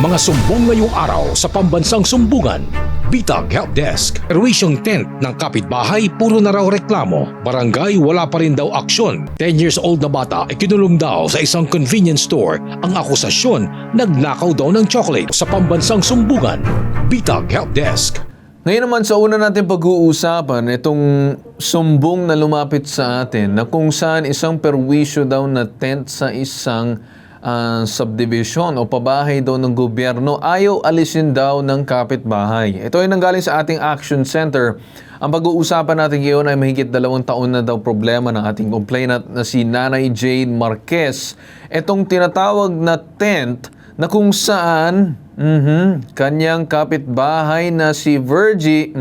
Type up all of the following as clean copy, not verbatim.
mga sumbong ngayong araw sa pambansang sumbungan. Bitag Help Desk. Perwisyong tent ng kapitbahay, puro na raw reklamo. Barangay, wala pa rin daw aksyon. 10 years old na bata ikinulong daw sa isang convenience store. Ang akusasyon, nagnakaw daw ng chocolate sa pambansang sumbungan. Bitag Help Desk. Ngayon naman sa una natin pag-uusapan, itong sumbong na lumapit sa atin na kung saan isang perwisyo daw na tent sa isang subdivision o pabahay daw ng gobyerno ayaw alisin daw ng kapitbahay. Ito ay nanggaling sa ating Action Center. Ang pag-uusapan natin ngayon ay mahigit 2 taon na daw problema ng ating complainant na si Nanay Jade Marquez. Itong tinatawag na tent na kung saan kanyang kapitbahay na si Virgie,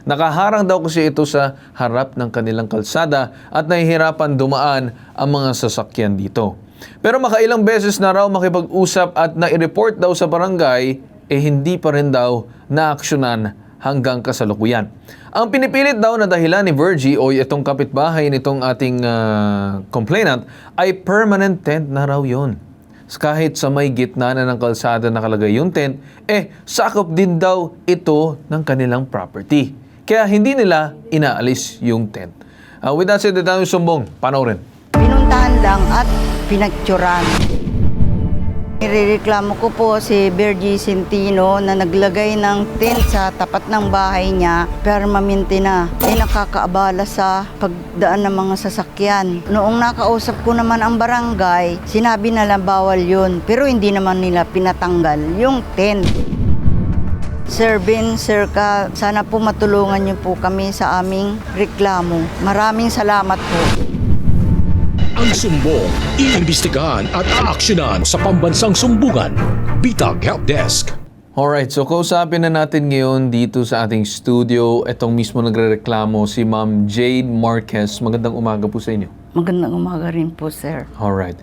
nakaharang daw kasi ito sa harap ng kanilang kalsada at nahihirapan dumaan ang mga sasakyan dito. Pero makailang beses na raw makipag-usap at nai-report daw sa barangay, hindi pa rin daw naaksyonan hanggang kasalukuyan. Ang pinipilit daw na dahilan ni Virgie o itong kapitbahay nitong ating complainant ay permanent tent na raw yun. Kahit sa may gitna na ng kalsada nakalagay yung tent, sakop din daw ito ng kanilang property. Kaya hindi nila inaalis yung tent. With that said, ito yung sumbong. Panoorin. Pinuntahan lang at pinagtsuran. Nirereklamo ko po si Virgie Centino na naglagay ng tent sa tapat ng bahay niya, permanente na. Nakakaabala sa pagdaan ng mga sasakyan. Noong nakausap ko naman ang barangay, sinabi nila bawal yun, pero hindi naman nila pinatanggal yung tent. Sir Ben, Sir Ka, sana po matulungan niyo po kami sa aming reklamo. Maraming salamat po. Ang sumbong, iimbestigahan at aaksyonan sa pambansang sumbungan. Bitag Help Desk. Alright, so kausapin na natin ngayon dito sa ating studio. Itong mismo nagrereklamo si Ma'am Jade Marquez. Magandang umaga po sa inyo. Magandang umaga rin po, sir. Alright.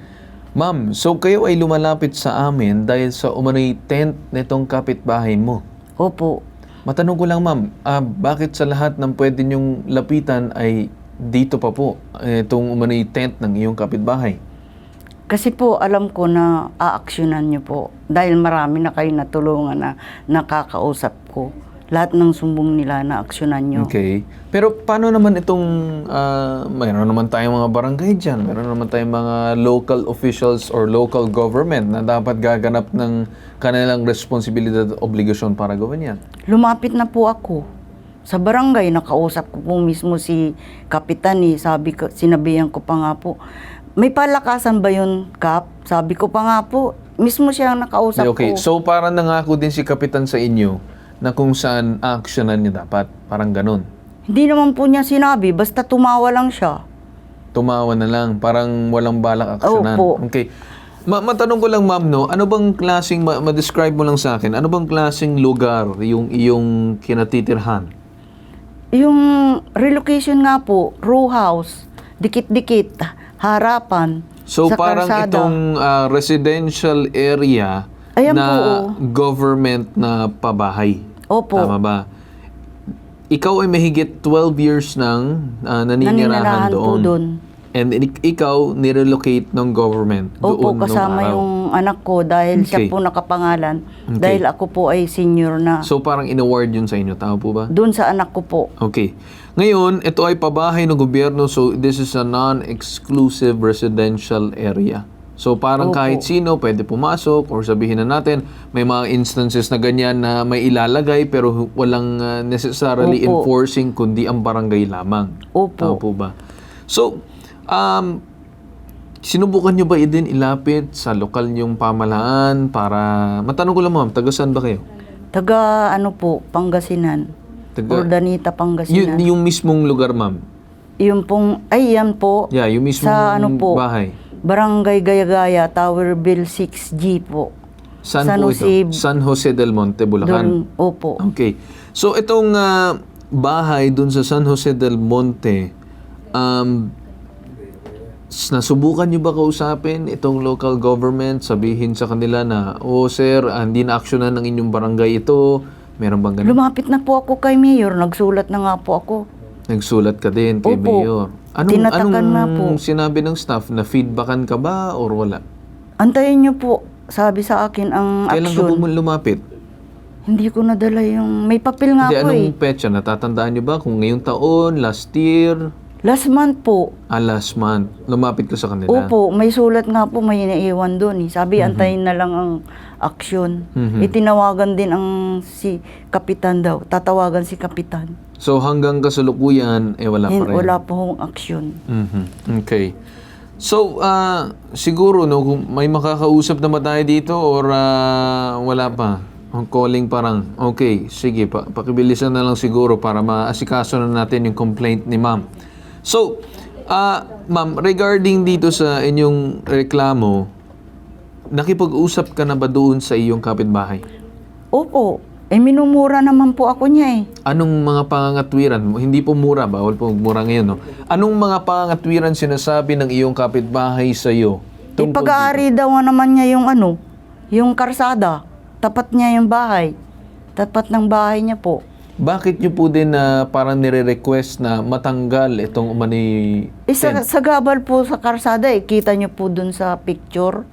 Ma'am, so kayo ay lumalapit sa amin dahil sa umano'y tent nitong kapitbahay mo. Opo. Matanong ko lang, ma'am, bakit sa lahat ng pwede niyong lapitan ay dito pa po itong umano'y tent ng iyong kapitbahay? Kasi po alam ko na aaksyonan niyo po dahil marami na kayo natulungan na nakakausap ko. Lahat ng sumbong nila na aksyonan niyo. Okay. Pero paano naman itong, mayroon naman tayong mga barangay dyan, mayroon naman tayong mga local officials or local government na dapat gaganap ng kanilang responsibilidad at obligasyon para gawin yan. Lumapit na po ako sa barangay, nakausap ko po mismo si Kapitan sinabihan ko pa nga po, may palakasan ba yun, Kap? Sabi ko pa nga po, mismo siya ang nakausap okay. ko. So parang nangako din si Kapitan sa inyo na kung saan aksyonan niya dapat, parang ganun. Hindi naman po niya sinabi, basta tumawa lang siya. Tumawa na lang, parang walang balak aksyonan. Opo. Okay. Matanong ko lang, ma'am, no, ano bang klaseng, ma-describe mo lang sa akin, ano bang klaseng lugar yung iyong kinatitirhan? Yung relocation nga po, row house, dikit-dikit, harapan, So sa parang kalsada. itong residential area Ayan na po, government na pabahay. Opo. Tama ba? Ikaw ay mahigit 12 years nang naninirahan po doon. doon. And ikaw nirelocate ng government Opo, doon kasama nung araw. yung anak ko dahil Okay. siya po nakapangalan. Okay. Dahil ako po ay senior na. So parang in-award yun sa inyo, tama po ba? Doon sa anak ko po. Okay. Ngayon, ito ay pabahay ng gobyerno, so this is a non-exclusive residential area. So parang Opo. kahit sino pwede pumasok, or sabihin na natin, may mga instances na ganyan na may ilalagay pero walang necessarily Opo. enforcing kundi ang barangay lamang. Opo. Tama po ba? So, sinubukan nyo ba din ilapit sa lokal nyong pamahalaan para, matanong ko lang, ma'am, taga saan ba kayo? Taga ano po, Pangasinan. Urdaneta, Pangasinan. Yung mismong lugar, ma'am? Yung pong, yan po. Yeah, yung mismong sa ano po, bahay. Barangay Gaya-Gaya, Towerville 6G po. Saan San po Jose, ito? San Jose del Monte, Bulacan. Doon, opo. Okay. So, itong bahay dun sa San Jose del Monte, nasubukan nyo ba kausapin itong local government, sabihin sa kanila na, sir, hindi na aksyonan ng inyong barangay ito, meron bang ganun? Lumapit na po ako kay Mayor, nagsulat na nga po ako. Nagsulat ka din kay Opo. Mayor. Tinatakan na po. Anong sinabi ng staff? Na feedbackan ka ba or wala? Antayin niyo po. sabi sa akin ang Kailan ka aksyon. po lumapit? Hindi ko nadala yung, may papel nga Hindi, po anong petsa? Natatandaan niyo ba kung ngayong taon, last year, Last month po. last month, lumapit ka sa kanila? Opo, may sulat nga po, may naiwan doon. Sabi, antayin na lang ang aksyon. Itinawagan din ang si Kapitan daw. Tatawagan si Kapitan. So hanggang kasalukuyan, wala pa rin? Wala po hong aksyon. Okay. So, siguro, no, kung may makakausap na ba tayo dito or wala pa? Ang calling parang, okay, sige, pakibilisan na lang siguro para maasikaso na natin yung complaint ni ma'am. So, ma'am, regarding dito sa inyong reklamo, nakipag-usap ka na ba doon sa iyong kapitbahay? Opo, minumura naman po ako niya eh. Anong mga pangangatwiran mo? Hindi po mura, bawal po mura ngayon, no? Anong mga pangangatwiran sinasabi ng iyong kapitbahay sa iyo? Pag-aari daw naman niya yung yung karsada. Tapat niya yung bahay. Tapat ng bahay niya po. Bakit nyo po din parang nire-request na matanggal itong umani Sa gabal po sa karsada kita niyo po dun sa picture.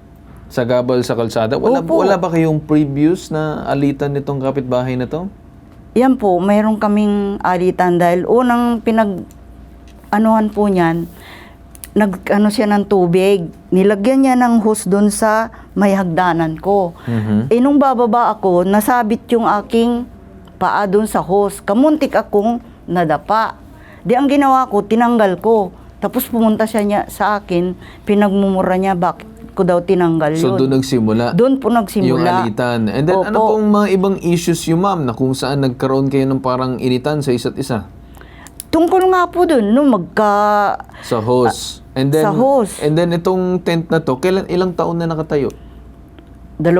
sa gabal sa kalsada? Opo. Wala ba kayong previous na alitan nitong kapitbahay na to? Yan po, mayroon kaming alitan dahil unang anuhan po niyan, siya ng tubig. Nilagyan niya ng hose doon sa may hagdanan ko. Nung bababa ako, nasabit yung aking paa doon sa hose. Kamuntik akong nadapa. Di ang ginawa ko, tinanggal ko. Tapos pumunta siya sa akin, pinagmumura niya, bakit ko daw tinanggal So yun. doon nagsimula? Doon po nagsimula. Yung alitan. And then ano Opo. pong mga ibang issues yung ma'am na kung saan nagkaroon kayo ng parang initan sa isa't isa? Tungkol nga po doon, Sa hose. And then, sa hose. And then itong tent na to, ilang taon na nakatayo? 2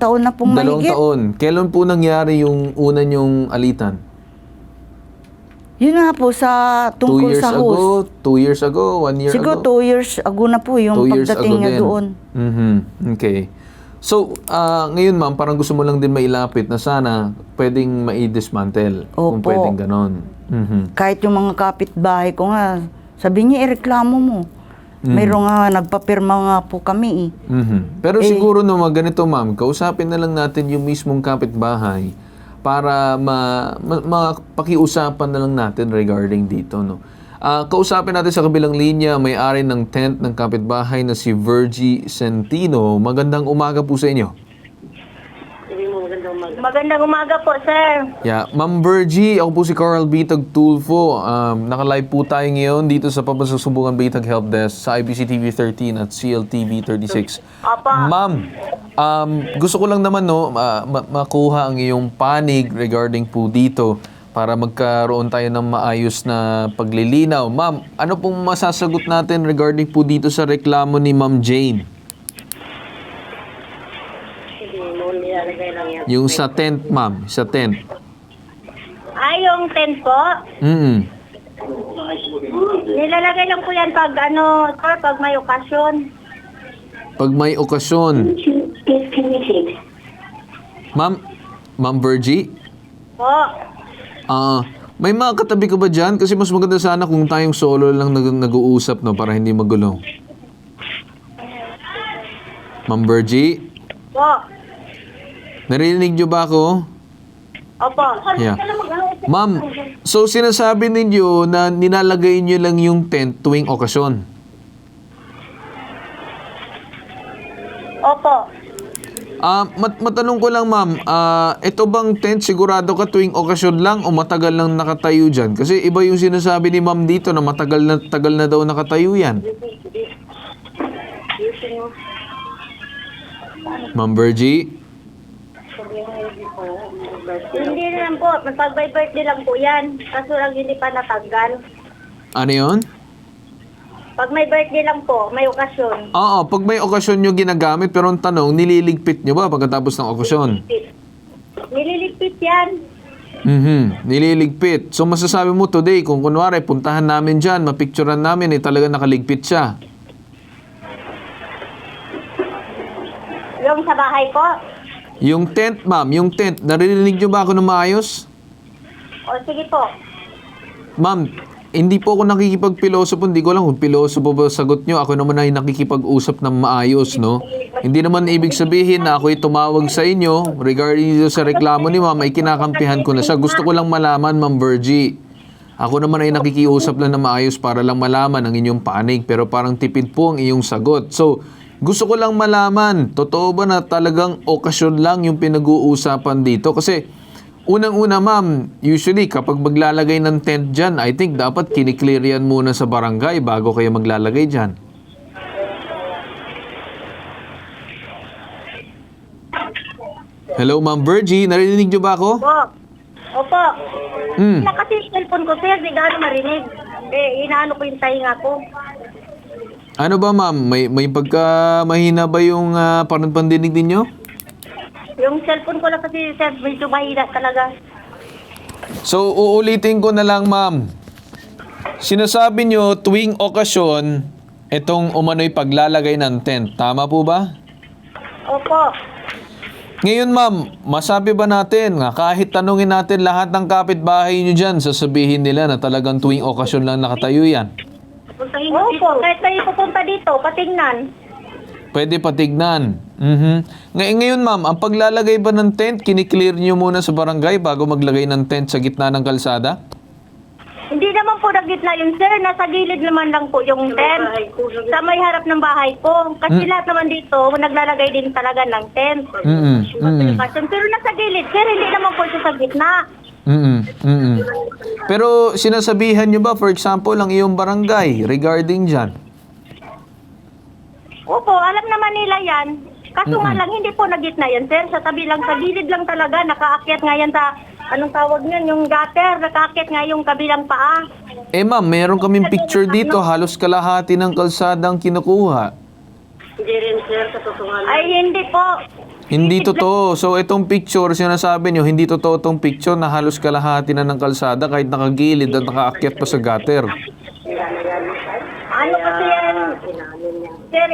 taon na pong 2 mahigit. taon. Kailan po nangyari yung una nyong alitan? Yun nga po tungkol 2 years sa ago? hose. 2 years ago? 1 year Siguro ago? 2 years ago na po yung 2 years pagdating ago niya din. doon. Okay. So, ngayon ma'am, parang gusto mo lang din mailapit na sana pwedeng mai-dismantle. Kung Opo. pwedeng ganon. Kahit yung mga kapitbahay ko nga, sabi niya, ireklamo mo. Mayroon nga, nagpapirma nga po kami Pero siguro no, ganito ma'am, kausapin na lang natin yung mismong kapitbahay para mapakiusapan na lang natin regarding dito. No? Kausapin natin sa kabilang linya, may-ari ng tent ng kapitbahay na si Virgie Centino. Magandang umaga po sa inyo. Magandang umaga po, sir. Yeah, Ma'am Virgie, ako po si Carl Bitag Tulfo. Naka-live po tayo ngayon dito sa Pambansang Sumbungan Bitag Help Desk sa IBC TV 13 at CLTV 36. Apa. Ma'am, gusto ko lang naman makuha ang iyong panig regarding po dito para magkaroon tayo ng maayos na paglilinaw. Ma'am, ano pong masasagot natin regarding po dito sa reklamo ni Ma'am Jane? Yung sa tent, ma'am. Sa tent. Yung tent po, nilalagay lang po yan pag sir, pag may okasyon. Pag may okasyon. Ma'am Virgie? Po. May mga katabi ka ba dyan? Kasi mas maganda sana kung tayong solo lang nag-uusap, no, para hindi magulo. Ma'am Virgie? Po. Narinig niyo ba ako? Opo. Yeah. Ma'am, so sinasabi ninyo na nilalagay niyo lang yung tent tuwing okasyon. Opo. Matanong ko lang, ma'am, ito bang tent sigurado ka tuwing okasyon lang o matagal lang nakatayo dyan? Kasi iba yung sinasabi ni ma'am dito na tagal na daw nakatayo yan. Ma'am Virgie? Hindi naman po. Pag may birthday lang po yan. Kaso lang hindi pa natanggal. Ano yun? Pag may birthday lang po, may okasyon. Oo, pag may okasyon nyo ginagamit, pero ang tanong, nililigpit nyo ba pagkatapos ng okasyon? Nililigpit yan. Nililigpit. So masasabi mo today, kung kunwari, puntahan namin dyan, mapicturean namin, talaga nakaligpit siya. Yung sa bahay po. Yung tent, ma'am, yung tent, narinig nyo ba ako na maayos? O sige po. Ma'am, hindi po ako nakikipagpilosopo. Hindi ko lang kung pilosopo ba sagot nyo. Ako naman ay nakikipag-usap ng maayos, no? Hindi naman ibig sabihin na ako'y tumawag sa inyo regarding dito sa reklamo ni ma'am, ay kinakampihan ko na siya. Gusto ko lang malaman, Ma'am Virgie. Ako naman ay nakikiusap lang na maayos para lang malaman ang inyong panig. Pero parang tipid po ang iyong sagot. So, gusto ko lang malaman, totoo ba na talagang okasyon lang yung pinag-uusapan dito? Kasi unang-una, ma'am, usually kapag maglalagay ng tent dyan, I think dapat kiniklear yan muna sa barangay bago kayo maglalagay dyan. Hello, Ma'am Virgie, narinig niyo ba ako? Opo. Hmm. Na kasi yung cellphone ko, sir, di gaano marinig. Inaano ko yung tahinga ko. Ano ba, ma'am? May pagka mahina ba yung pandinig ninyo? Yung cellphone ko lang kasi, sir, medyo mahina talaga. So, uulitin ko na lang, ma'am. Sinasabi nyo, tuwing okasyon, itong umano'y paglalagay ng tent. Tama po ba? Opo. Ngayon, ma'am, masabi ba natin nga kahit tanungin natin lahat ng kapitbahay nyo dyan, sasabihin nila na talagang tuwing okasyon lang nakatayo yan? Opo, kahit may pupunta dito, patingnan. Pwede patignan. Ngayon, ma'am, ang paglalagay ba ng tent, kiniklear nyo muna sa barangay bago maglagay ng tent sa gitna ng kalsada? Hindi naman po na gitna yun, sir. Nasa gilid naman lang po yung tent. Sa may harap ng bahay ko. Kasi lahat naman dito, naglalagay din talaga ng tent. Pero nasa gilid, sir, hindi naman po siya sa gitna. Pero sinasabihan nyo ba, for example, ang iyong barangay regarding dyan? Opo, alam naman nila yan. Kaso nga lang, hindi po na gitna yan, sir. Sa tabi lang, sa gilid lang talaga. Nakaakyat nga yan sa, anong tawag niyan, yung gutter. Nakaakyat nga yung kabilang paa. Eh ma'am, meron kaming picture dito, halos kalahati ng kalsada ang kinukuha. Hindi rin, sir, sa totoong ay, hindi po. Hindi totoo. So itong picture, sinasabi nyo, hindi totoo itong picture na halos kalahati na ng kalsada kahit nakagilid at nakaakyat pa sa gutter. Ano kasi yan, sir,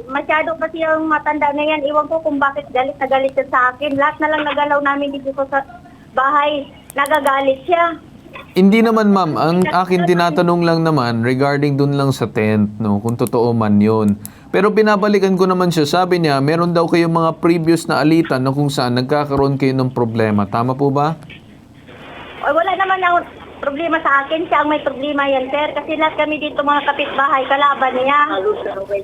masyado kasi yung matanda na yan. Iwan ko kung bakit galit na galit siya sa akin. Lahat na lang nagalaw namin dito sa bahay, nagagalit siya. Hindi naman ma'am, ang akin tinatanong lang naman regarding dun lang sa tent, no, kung totoo man yun. Pero pinabalikan ko naman siya, sabi niya, meron daw kayong mga previous na alitan na kung saan nagkakaroon kayo ng problema. Tama po ba? Ay, wala naman ako problema sa akin. Siya ang may problema yan, sir. Kasi lahat kami dito mga kapitbahay, kalaban niya.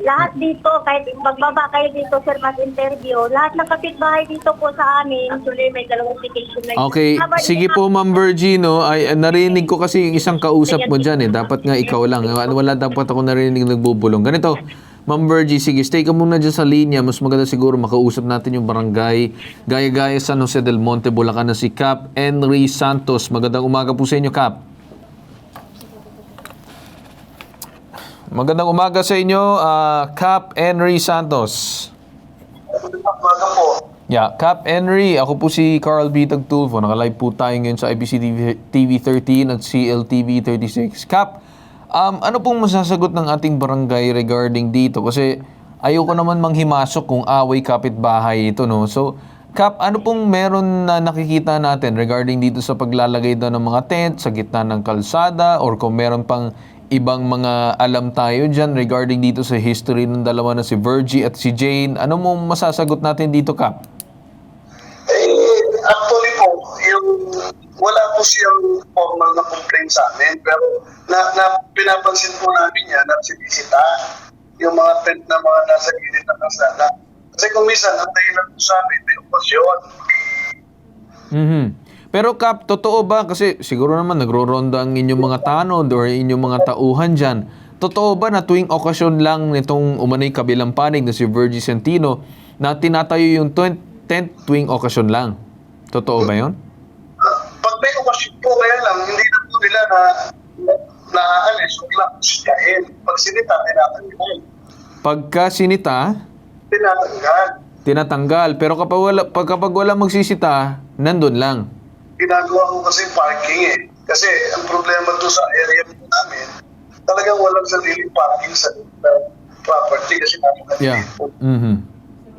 Lahat dito, kahit magbaba kayo dito, sir, mag-interview. Lahat ng kapitbahay dito po sa amin, actually may dalawang application na yun. Okay, sige po Ma'am Virgie, no, ay narinig ko kasi yung isang kausap mo dyan eh. Dapat nga ikaw lang. Wala dapat ako narinig nagbubulong. Ganito, Ma'am Virgie, sige, stay ka muna dyan sa linya. Mas maganda siguro makausap natin yung barangay Gaya-Gaya San Jose del Monte, Bulacan na si Cap Henry Santos. Magandang umaga po sa inyo, Cap. Magandang umaga sa inyo, Cap Henry Santos. Umaga po. Yeah, Cap Henry, ako po si Carl B. Tagtulfo. Naka-live po tayo ngayon sa IBC TV 13 at CLTV 36. Cap, ano pong masasagot ng ating barangay regarding dito? Kasi ayoko naman manghimasok kung away kapitbahay ito, no? So, Cap, ano pong meron na nakikita natin regarding dito sa paglalagay daw ng mga tent sa gitna ng kalsada, or kung meron pang ibang mga alam tayo dyan regarding dito sa history ng dalawa na si Virgie at si Jane? Ano mong masasagot natin dito, Cap? Actually po, wala po siyang formal na complaint sa amin, pero pinapansin po namin yan at sinisita yung mga tent na mga nasa gilid ng kalsada. Kasi kung minsan, ang dahilan po sa amin, may okasyon. Pero Cap, totoo ba? Kasi siguro naman nagro-ronda ang inyong mga tanod or inyong mga tauhan dyan. Totoo ba na tuwing okasyon lang nitong umanay kabilang panig na si Virgie Centino na tinatayo yung tent tuwing okasyon lang? Totoo ba yun? Pag may okasyon po, kaya lang, hindi na po nila naaalis o dahil pag sinita, tinatanggal. Pagka sinita, tinatanggal. Pero kapag wala magsisita, nandun lang. Ginagawa ko kasi parking eh. Kasi ang problema doon sa area namin, talagang walang sariling parking sa property kasi namin po.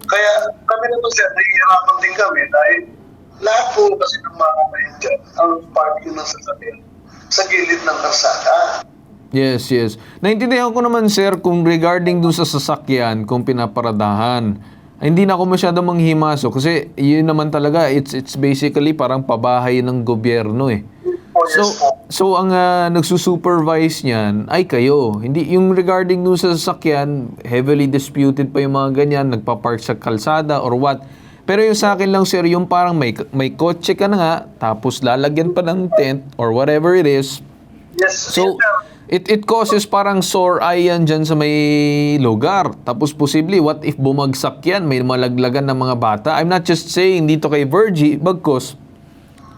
Kaya kami naman siya, nahihirapan din kami dahil lahat po kasi ng mga kayo dyan, ang parking ng sasakyan. sa gilid ng kalsada. Yes, yes. Naintindihan ko naman, sir, kung regarding dun sa sasakyan, kung pinaparadahan. Hindi na ako masyado manghimaso kasi yun naman talaga, it's basically parang pabahay ng gobyerno eh. Yes po. So ang nagsusupervise niyan ay kayo. Hindi yung regarding dun sa sasakyan, heavily disputed pa yung mga ganyan, nagpa-park sa kalsada or what. Pero yung sa akin lang, sir, yung parang may kotse ka na nga, tapos lalagyan pa ng tent or whatever it is. Yes, So, yes, it causes parang sore eye yan dyan sa may lugar. Tapos posibly, what if bumagsak yan? May malaglagan ng mga bata. I'm not just saying dito kay Virgie, bagkus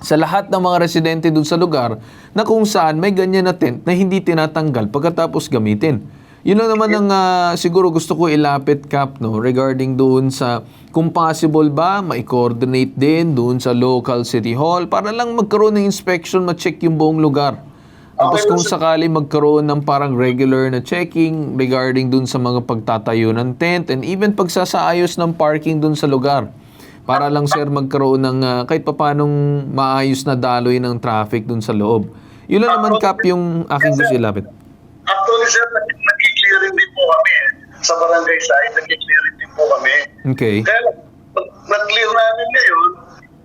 sa lahat ng mga residente dun sa lugar na kung saan may ganyan na tent na hindi tinatanggal pagkatapos gamitin. Yun lang naman ang siguro gusto ko ilapit, Kap, no, regarding doon sa kung possible ba, ma-coordinate din doon sa local city hall para lang magkaroon ng inspection, ma-check yung buong lugar. Tapos kung sakali magkaroon ng parang regular na checking regarding dun sa mga pagtatayo ng tent and even pagsasaayos ng parking dun sa lugar. Para lang, sir, magkaroon ng kahit papanong maayos na daloy ng traffic dun sa loob. Yun lang naman, Kap, yung aking gusto ilapit. Actually, sir, nag-clearing din po kami sa barangay side, nag-clearing din po kami. Okay. Kaya nag-clear namin ngayon,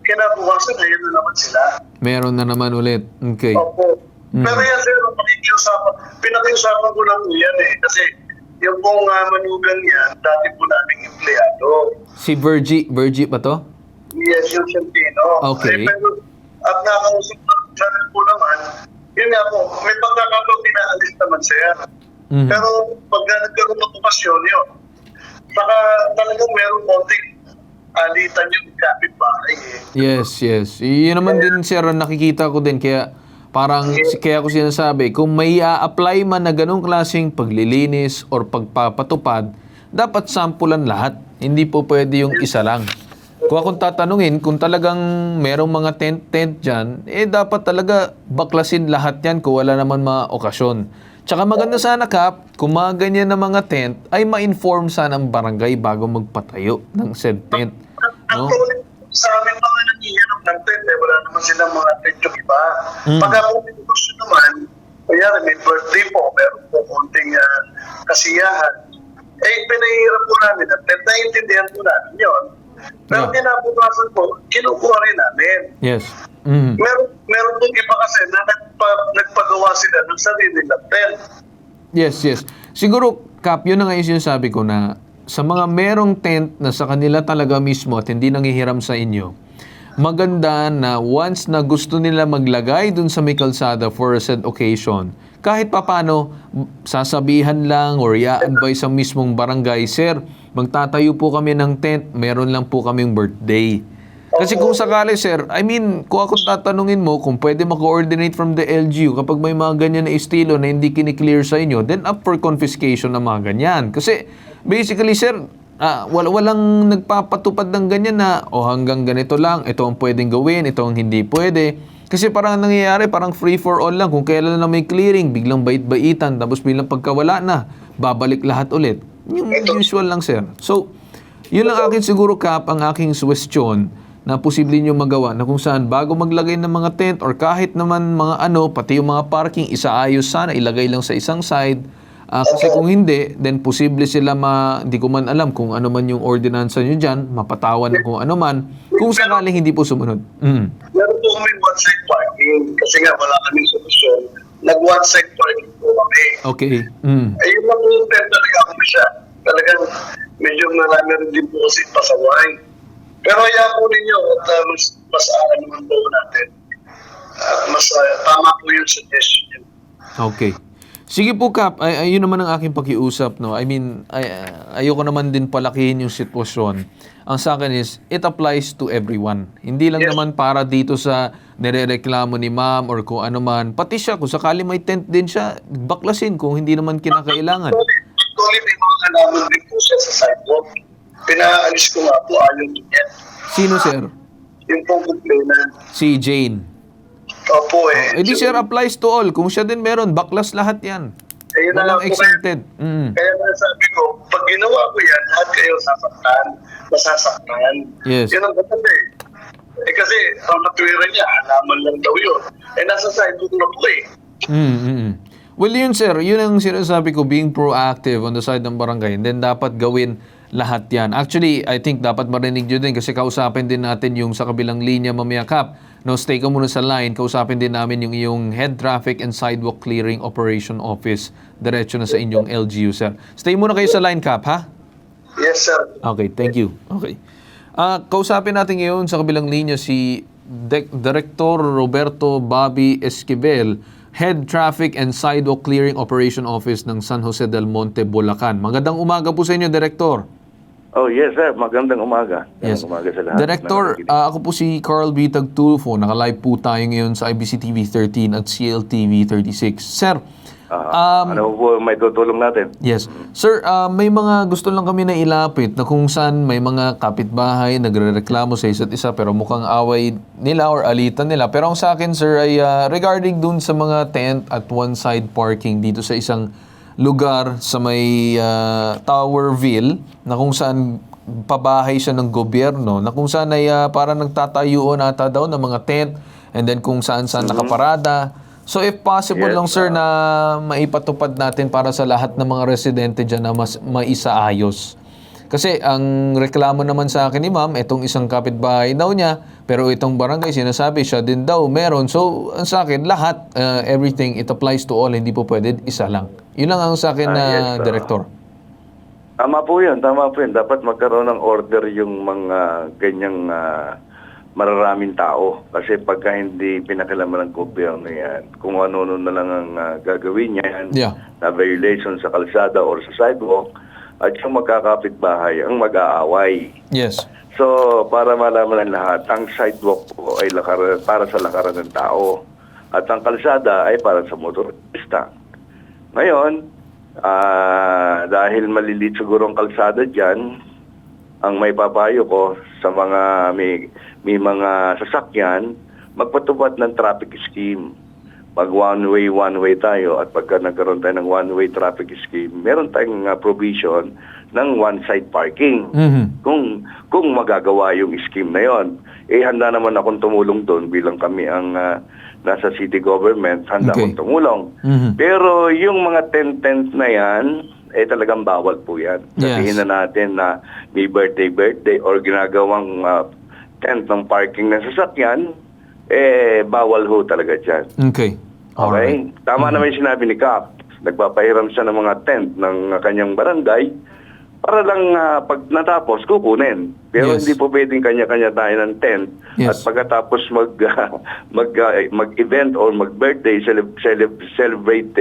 kinabukasan na yun na naman sila. Meron na naman ulit. Okay. Opo. Pero yan, sir, pinakiusapan ko lang yan kasi yung pong manugang yan, dati po naming empleyado. Si Virgie ba to? Yes, yung Santino. Okay. Pero, at nakausap na po naman, yun nga po, may pagkakataon pinaalis naman, sir. Mhm. Pero pag nagkaroon ng okasyon yun, saka talagang meron konting alitan yung kapitbahay Yes, yes. Yun naman din, sir, ang nakikita ko din. Kaya parang, kaya ko sinasabi, kung may a-apply man na ganong klaseng paglilinis or pagpapatupad, dapat sampulan lahat. Hindi po pwede yung isa lang. Kung akong tatanungin, kung talagang merong mga tent dyan, dapat talaga baklasin lahat yan kung wala naman mga okasyon. Tsaka maganda sana, Kap, kung mga ganyan na mga tent, ay ma-inform sana ang barangay bago magpatayo ng said tent. No? Actually, sa amin mga nangihiram ng tent, wala naman silang mga tent yung iba. Pag ako gusto naman, kaya may birthday po, meron po konting kasiyahan. Pinahihirap po namin ang tent, naiintindihan po namin yun. Pero kinabukasan po, kinukuha rin namin. Yes. Mhm. Meron pong iba kasi na nagpagawa sila ng sarili ng tent. Yes, yes. Siguro, Kap, yun na nga yung sinasabi ko na sa mga merong tent na sa kanila talaga mismo at hindi nangihiram sa inyo, maganda na once na gusto nila maglagay dun sa may kalsada for a said occasion, kahit papano, sasabihan lang or i-advise ang mismong barangay, sir, magtatayo po kami ng tent, meron lang po kaming birthday. Kasi kung sakali, sir, I mean, kung ako tatanungin mo kung pwede ma-coordinate from the LGU kapag may mga ganyan na estilo na hindi kiniklear sa inyo, then up for confiscation ng mga ganyan. Kasi basically, sir, walang nagpapatupad ng ganyan na hanggang ganito lang, ito ang pwedeng gawin, ito ang hindi pwede. Kasi parang nangyayari, parang free for all lang. Kung kailan na may clearing, biglang bait-baitan, tapos biglang pagkawala na, babalik lahat ulit. Yung usual lang, sir. So, yun lang akin siguro, Kap, ang aking suggestion na posible nyo magawa na kung saan bago maglagay ng mga tent or kahit naman mga pati yung mga parking, isaayos sana, ilagay lang sa isang side. Kasi kung hindi, then posible sila hindi ko man alam kung ano man yung ordinansa nyo dyan, mapatawan ng kung ano man, kung sakaling hindi po sumunod. Meron po kami one-side parking kasi nga wala kaming solusyon. Nag-one-side parking po kami. Okay. Ayun lang yung tent talaga kami siya. Talagang medyo marami rin din po kasi pasaway. Pero hayaan po ninyo at mas naman po natin. At mas tama po yung suggestion. Okay. Sige po, Kap. Ayun naman ang aking pakiusap, no? I mean, ayoko naman din palakihin yung sitwasyon. Ang sa akin is, it applies to everyone. Hindi lang naman para dito sa nirereklamo ni ma'am or kung ano man. Pati siya, kung sakali may tent din siya, baklasin kung hindi naman kinakailangan. Actually, may mga kalaman din po siya sa sidewalk. Pinaalis ko nga po ayaw niya. Sino, sir? Yung pong complainant. Si Jane. Opo Di, sir, applies to all. Kung siya din meron, baklas lahat yan. Ayun na Walang lang po exempted. Kaya sabi ko, pag ginawa ko yan, lahat kayo masasaktan. Yes. Yun ang maganda kasi ang katwiran niya, alaman lang daw yun. Nasa sidewalk na po Well, yun sir, yun ang sinasabi ko, being proactive on the side ng barangay, and then dapat gawin lahat yan. Actually, I think dapat marinig nyo din kasi kausapin din natin yung sa kabilang linya mamaya, Kap. No, stay ka muna sa line. Kausapin din namin yung iyong Head Traffic and Sidewalk Clearing Operation Office. Diretso na sa inyong LGU, sir. Stay muna kayo sa line, Kap, ha? Yes, sir. Okay, thank you. Okay. Kausapin natin ngayon sa kabilang linya si Director Roberto Bobby Esquivel, Head Traffic and Sidewalk Clearing Operation Office ng San Jose del Monte, Bulacan. Magandang umaga po sa inyo, Director. Oh, yes, sir. Magandang umaga. Yes. Magandang umaga sa lahat. Director, ako po si Carl B. Tagtulfo. Naka-live po tayo ngayon sa IBC TV 13 at CLTV 36. Sir, ano po may tutulong natin? yes. Sir, may mga gusto lang kami na ilapit na kung saan may mga kapitbahay nagrereklamo sa isa't isa pero mukhang away nila or alitan nila. Pero ang sa akin, sir, ay regarding dun sa mga tent at one-side parking dito sa isang lugar sa may Towerville na kung saan pabahay siya ng gobyerno, na kung saan ay parang nagtatayuan ata daw ng mga tent and then kung saan-saan nakaparada. So if possible Yes, lang sir na maipatupad natin para sa lahat ng mga residente dyan na mas maisaayos. Kasi ang reklamo naman sa akin ni ma'am, itong isang kapitbahay daw niya, pero itong barangay sinasabi siya din daw meron. So ang sa akin, lahat, everything, it applies to all, hindi po pwede isa lang. Yun lang ang sa akin na Yes, Director. Tama po yun. Dapat magkaroon ng order yung mga ganyang mararaming tao. Kasi pagka hindi pinakilaman ng gobyerno yan, kung ano na lang ang gagawin yan, Yeah. na violation sa kalsada or sa sidewalk, at yung magkakapitbahay ang mag-aaway. Yes. So, para malaman ng lahat, ang sidewalk po ay para sa lakaran ng tao. At ang kalsada ay para sa motorista. Ngayon, dahil malilit siguro ang kalsada dyan, ang may papayo ko sa mga may mga sasakyan, magpatupad ng traffic scheme. Pag one-way tayo at pagka nagkaroon tayo ng one-way traffic scheme, meron tayong provision ng one-side parking. Kung magagawa yung scheme na yon, handa naman akong tumulong doon bilang kami ang nasa city government, handa akong tumulong. Pero yung mga tent na yan, talagang bawal po yan. Sabihin na natin na may birthday or ginagawang tent ng parking ng sasakyan, bawal ho talaga dyan. Okay. Okay? Tama naman yung sinabi ni Kap. Nagpapahiram siya ng mga tent ng kanyang barangay para lang pag natapos, kukunin. Pero Yes. hindi po pwedeng kanya-kanya tayo ng tent. Yes. At pagkatapos mag-event or mag-birthday, celebrate,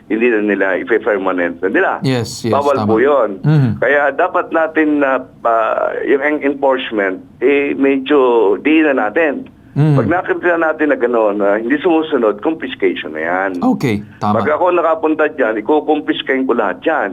hindi na nila i-permanent na nila. Yes, Bawal tama. po yun. Mhm. Kaya dapat natin na yung enforcement, medyo diin na natin. Pag nakita natin na gano'n, hindi sumusunod, confiscation na yan. Okay, tama. Pag ako nakapunta dyan, ikukumpiskain ko lahat yan.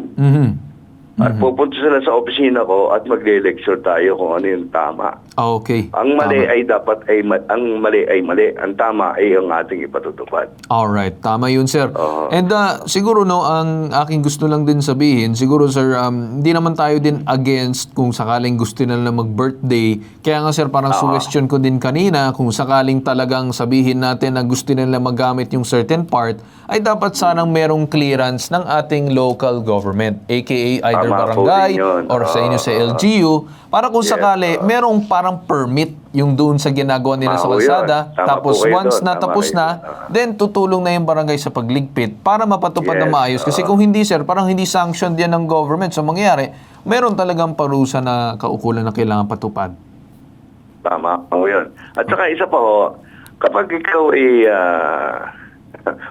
At pupunta sila sa opisina ko at magle-lecture tayo kung ano yung tama. Okay. Ang mali tama. ay dapat ang mali ay mali. Ang tama ay ang ating ipatutupad. Alright, tama yun sir. And siguro no, ang aking gusto lang din sabihin, siguro sir, hindi naman tayo din against kung sakaling gusto nila mag-birthday. Kaya nga sir, parang suggestion ko din kanina, kung sakaling talagang sabihin natin na gusto nila magamit yung certain part, ay dapat sanang merong clearance ng ating local government, aka either Tama po barangay din yun. or sa inyo sa LGU, para kung sakali merong parang permit yung doon sa ginagawa nila sa Tama po kalsada. yun. Tama Tapos po kayo once doon. na Tama tapos kayo na, doon. then tutulong na yung barangay sa pagligpit para mapatupad na Yes, maayos. Kasi kung hindi sir, parang hindi sanctioned yan ng government. So mangyayari, meron talagang parusa na kaukulan na kailangan patupad. Tama po yun. At saka isa pa ho, kapag ikaw ay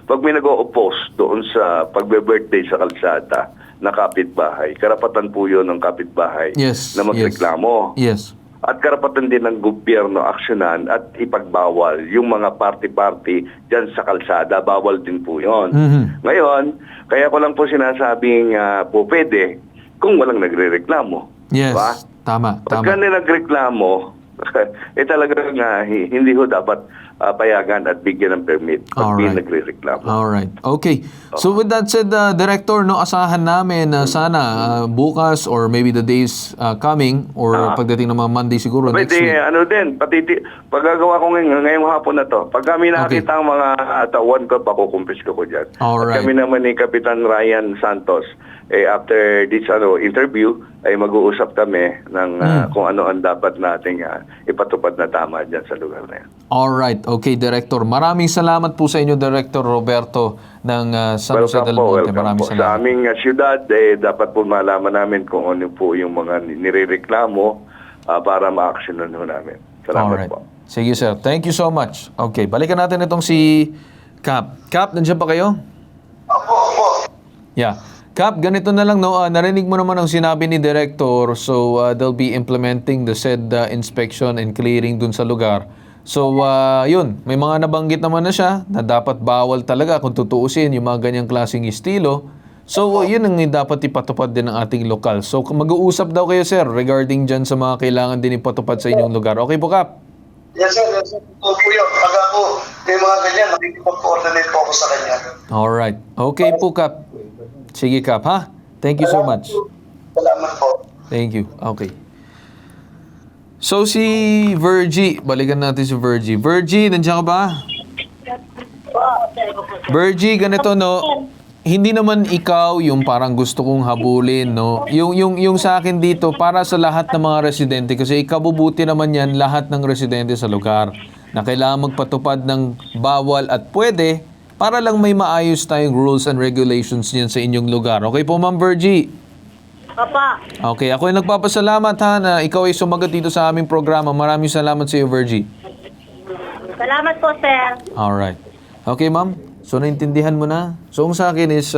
pag may nag-o-oppose doon sa pagbe-birthday sa kalsada na kapitbahay, karapatan po yun ng kapitbahay Yes, na magreklamo. Yes. At karapatan din ng gobyerno aksyonan at ipagbawal yung mga party-party dyan sa kalsada. Bawal din po yun. Ngayon, kaya ko lang po sinasabing po pwede kung walang nagre-reklamo. Yes. Diba? Tama. Pagka nagreklamo, talagang hindi ho dapat payagan at bigyan ng permit pag di Alright. nagre-reklamo. Alright. Okay. So with that said, Director, no, asahan namin na sana bukas or maybe the days coming or pagdating ng mga Monday siguro next Pwede, week. ano din, paggagawa ko ngayong hapon na to. Pag kami nakakita ang mga tawan ko, pakukumpis ko dyan. Alright. At kami naman ni Kapitan Ryan Santos, after this interview, ay mag-uusap kami ng kung ano ang dapat nating ipatupad na tama dyan sa lugar na yan. Alright. Okay, Director. Maraming salamat po sa inyo, Director Roberto ng San Jose del Monte. Welcome Maraming po. Sa salamat. aming syudad, dapat po malaman namin kung ano po yung mga nirereklamo para ma-actionan ho namin. Salamat Alright. po. Sige, sir. Thank you so much. Okay, balikan natin itong si Cap. Cap, nandiyan pa kayo? Opo. Yeah. Cap, ganito na lang, no? Narinig mo naman ang sinabi ni Director, so they'll be implementing the said inspection and clearing dun sa lugar. So, yun, may mga nabanggit naman na siya na dapat bawal talaga kung tutuusin yung mga ganyang klaseng estilo. So, yun ang dapat ipatupad din ng ating lokal. So, mag-uusap daw kayo, sir, regarding dyan sa mga kailangan din ipatupad sa inyong lugar. Okay po, Cap? Yes, sir. Totoo po yun. Pag ako may mga ganyan, makikipag-coordinate po ako sa kanya. Alright. Okay po, Cap. Sige, Cap, ha? Thank you so much. Salamat po. Thank you. Okay. So, si Virgie, balikan natin si Virgie. Virgie, nandiyan ka ba? Virgie, ganito, no? Hindi naman ikaw yung parang gusto kong habulin, no? Yung sa akin dito, para sa lahat ng mga residente, kasi ikabubuti naman yan lahat ng residente sa lugar na kailangan magpatupad ng bawal at pwede para lang may maayos tayong rules and regulations niyan sa inyong lugar. Okay po, Ma'am Virgie? Papa, Okay, ako ay nagpapasalamat ha na ikaw ay sumagot dito sa aming programa. Maraming salamat sa iyo, Virgie. salamat po, sir. Alright. Okay, ma'am. So, naintindihan mo na. So, ang sa akin is,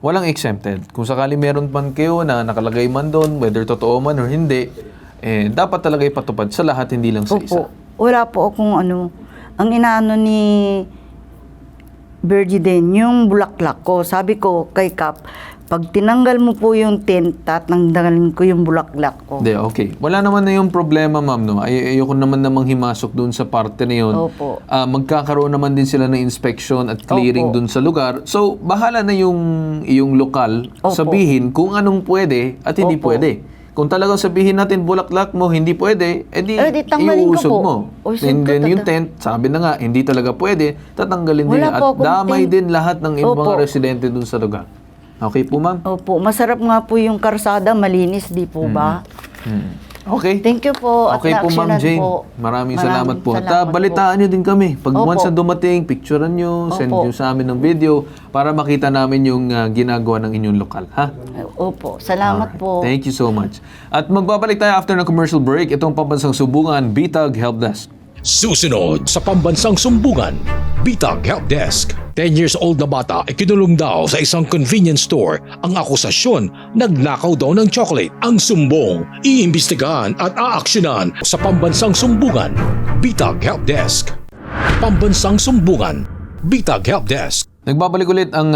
walang exempted. Kung sakali meron man kayo na nakalagay man doon, whether totoo man or hindi, dapat talaga ipatupad sa lahat, hindi lang sa isa. Opo. Wala po akong ano. Ang inaano ni Virgie din, yung bulaklak ko. Sabi ko kay Cap, pag tinanggal mo po yung tent, tatanggalin ko yung bulaklak ko. Hindi, okay. Wala naman na yung problema, ma'am, no? Ayoko naman namang himasok doon sa parte na yun. Opo. Magkakaroon naman din sila ng inspection at clearing Opo. doon sa lugar. So, bahala na yung lokal Opo. sabihin kung anong pwede at hindi Opo. pwede. Kung talagang sabihin natin bulaklak mo, hindi pwede, edi di tanggalin ko iuusog po. mo. Usog And ko, then yung tent, sabi na nga, hindi talaga pwede, tatanggalin Wala nila. po At akong damay tent. din lahat ng Opo. mga residente doon sa lugar. Okay po, ma'am? Opo, masarap nga po yung karsada, malinis, di po ba? Okay. Thank you po. At Okay po, Ma'am na-actionan Jane. po. Maraming salamat po. At salamat balitaan nyo din kami. Pag Opo. once na dumating, picturean nyo, send Opo. nyo sa amin ng video para makita namin yung ginagawa ng inyong lokal. Ha? Opo, salamat Alright. po. Thank you so much. At magbabalik tayo after ng commercial break. Itong pambansang sumbungan, Bitag Help Desk. Susunod sa pambansang sumbungan, Bitag Help Desk. 10 years old na bata ay kinulong daw sa isang convenience store. Ang akusasyon, nagnakaw daw ng chocolate. Ang sumbong, iimbestigahan at aaksyonan sa pambansang sumbungan, Bitag Help Desk. Pambansang sumbungan, Bitag Help Desk. Nagbabalik ulit ang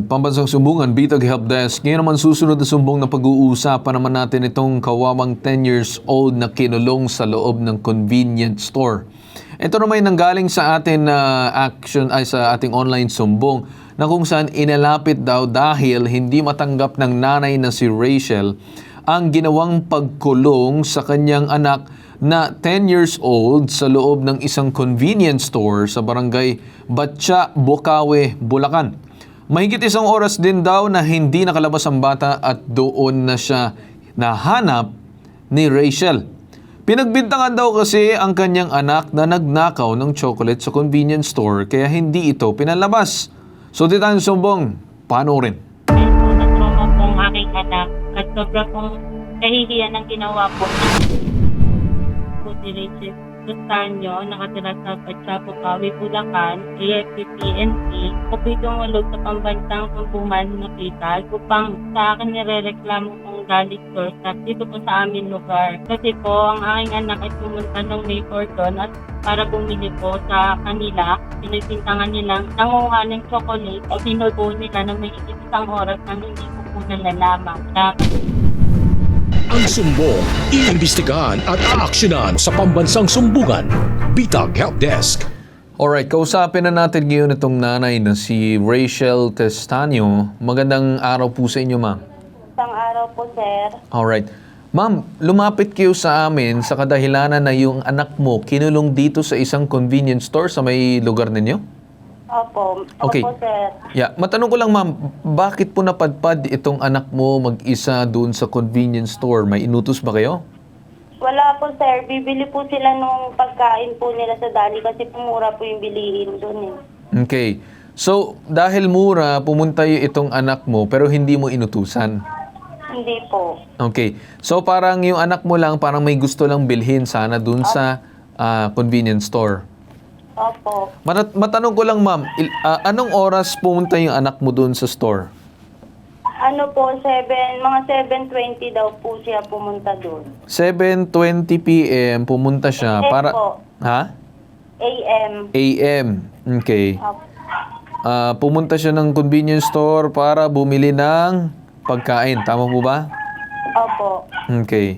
pambansang sumbungan, Bitag Help Desk. Ngayon naman susunod na sumbong na pag-uusapan naman natin itong kawawang 10 years old na kinulong sa loob ng convenience store. Ito naman ay nanggaling sa atin sa ating online sumbong na kung saan inalapit daw dahil hindi matanggap ng nanay na si Rachel ang ginawang pagkulong sa kanyang anak na 10 years old sa loob ng isang convenience store sa barangay Batya, Bocaue, Bulacan. Mahigit isang oras din daw na hindi nakalabas ang bata at doon na siya nahanap ni Rachel. Pinagbintangan daw kasi ang kanyang anak na nagnakaw ng chocolate sa convenience store kaya hindi ito pinalabas. So dito ang sumbong, panoorin. Natrauma po ang aking anak at sobra pong kahihiyan ang ginawa po si Rachel Gustanyo, nakatira sa Batya, Bocaue, Bulacan, AFP-PNP, upitong ulog sa pambansang sumbungan na Bitag upang sa akin nirereklamo kong garlic source at dito po sa amin lugar. Kasi po, ang aking anak ay pumunta ng neighbor doon at para bumili po sa kanila, pinagbintangan nilang nangunga ng chocolate at sinubo nila ng may isang oras nang hindi ko po nalalaman. Ang sumbong, iimbestigahan at aaksyonan sa pambansang sumbungan. Bitag Help Desk. Alright, kausapin na natin ngayon itong nanay na si Rachel Testanio. Magandang araw po sa inyo, ma'am. Isang araw po, sir. Alright. Ma'am, lumapit kayo sa amin sa kadahilanan na yung anak mo kinulong dito sa isang convenience store sa may lugar ninyo? Opo. Okay. Opo, sir. Yeah, matanong ko lang ma'am, bakit po napadpad itong anak mo mag-isa doon sa convenience store? May inutos ba kayo? Wala po, sir. Bibili po sila nung pagkain po nila sa Dali kasi pumura po yung bilihin doon eh. Okay. So, dahil mura, pumunta itong anak mo pero hindi mo inutusan? Hindi po. Okay. So, parang yung anak mo lang, parang may gusto lang bilhin sana doon sa convenience store. Opo. Matanong ko lang ma'am, anong oras pumunta yung anak mo doon sa store? Ano po, mga 7:20 daw po siya pumunta doon. 7:20 p.m. pumunta siya AM para... po. Ha? AM. AM. Okay. Opo. Pumunta siya ng convenience store para bumili ng pagkain. Tama po ba? Opo. Okay.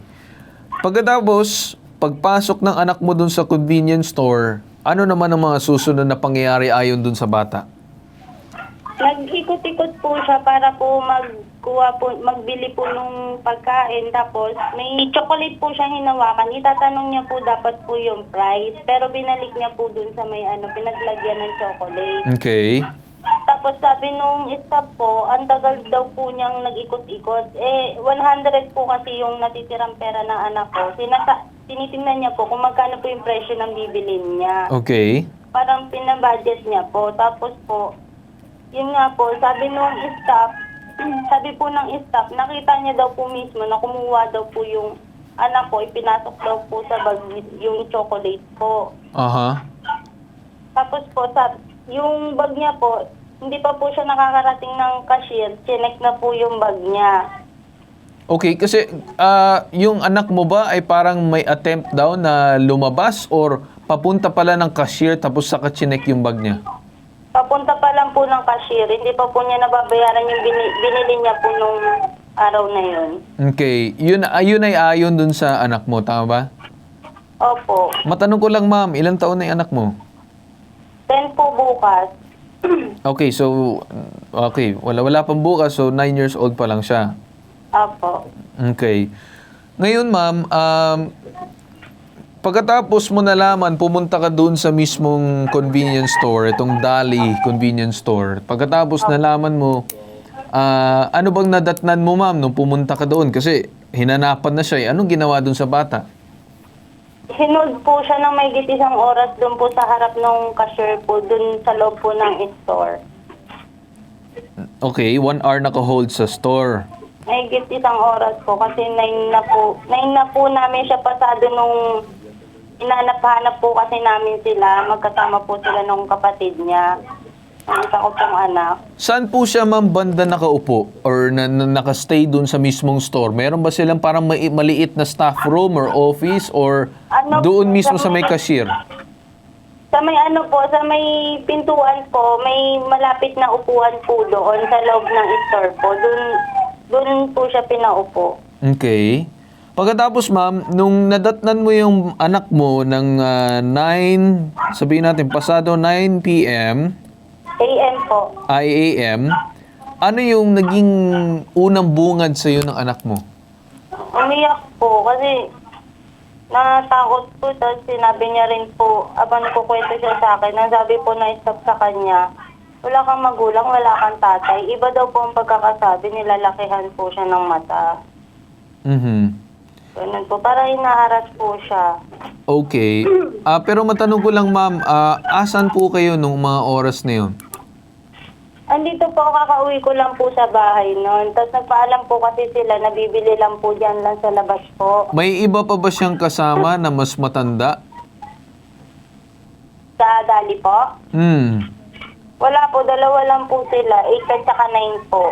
Pagkatapos, pagpasok ng anak mo dun sa convenience store, ano naman ang mga susunod na pangyayari ayon dun sa bata? Nag-ikot-ikot po siya para po magbili po ng pagkain. Tapos may chocolate po siyang hinawakan. Itatanong niya po dapat po yung price. Pero binalik niya po dun sa may pinaglagyan ng chocolate. Okay. Tapos sabi nung staff po, ang tagal daw po niyang nag-ikot-ikot. 100 po kasi yung natitirang pera ng anak ko. Tinitingnan niya po kung magkano po yung presyo ng bibilin niya. Okay. Parang pinabudget niya po. Tapos po, yun nga po, sabi nung staff, sabi po ng staff, nakita niya daw po mismo na kumuha daw po yung anak ko, ipinasok daw po sa bag yung chocolate po. Aha. Tapos po, yung bag niya po, hindi pa po siya nakakarating ng cashier, chinek na po yung bag niya. Okay, kasi yung anak mo ba ay parang may attempt daw na lumabas or papunta pala ng cashier tapos saka chinek yung bag niya? Papunta pa lang po ng cashier, hindi pa po niya nababayaran yung binili niya po nung araw na yun. Okay, yun ay ayon dun sa anak mo, tama ba? Opo. Matanong ko lang ma'am, ilang taon na yung anak mo? 10 po bukas. Okay, so, wala pang bukas, so 9 years old pa lang siya. Opo. Okay. Ngayon ma'am, pagkatapos mo nalaman, pumunta ka doon sa mismong convenience store, itong Dali convenience store. Pagkatapos nalaman mo, ano bang nadatnan mo ma'am nung pumunta ka doon? Kasi hinanapan na siya. Anong ginawa doon sa bata? Hinold po siya ng may isang oras doon po sa harap ng cashier po, doon sa loob po ng store. Okay, 1 hour naka-hold sa store. May isang oras po kasi 9 na po namin siya pasado nung inanap-hanap po kasi namin sila. Magkasama po sila nung kapatid niya. Ang isa ko pong anak. Saan po siya ma'am banda nakaupo or nakastay doon sa mismong store? Meron ba silang parang maliit na staff room or office or doon mismo sa may cashier? Sa may sa may pintuan po, may malapit na upuan po doon sa loob ng store po. Doon po siya pinaupo. Okay. Pagkatapos ma'am, nung nadatnan mo yung anak mo ng 9, sabihin natin, pasado 9 p.m., AM po. IAM, ano yung naging unang bungad sa'yo ng anak mo? Umiyak po kasi natakot po. Tapos sinabi niya rin po, abang kukwento siya sa akin, nasabi po na stop sa kanya, wala kang magulang, wala kang tatay. Iba daw po ang pagkakasabi, nilalakihan po siya ng mata. Ganun po, para hinaharas po siya. Okay. Pero matanong ko lang ma'am, asan po kayo nung mga oras na yun? Andito po, kakauwi ko lang po sa bahay noon. Tapos nagpaalam po kasi sila, nabibili lang po dyan lang sa labas po. May iba pa ba siyang kasama na mas matanda? Sa Dali po? Wala po, dalawa lang po sila, 8 at saka 9 po.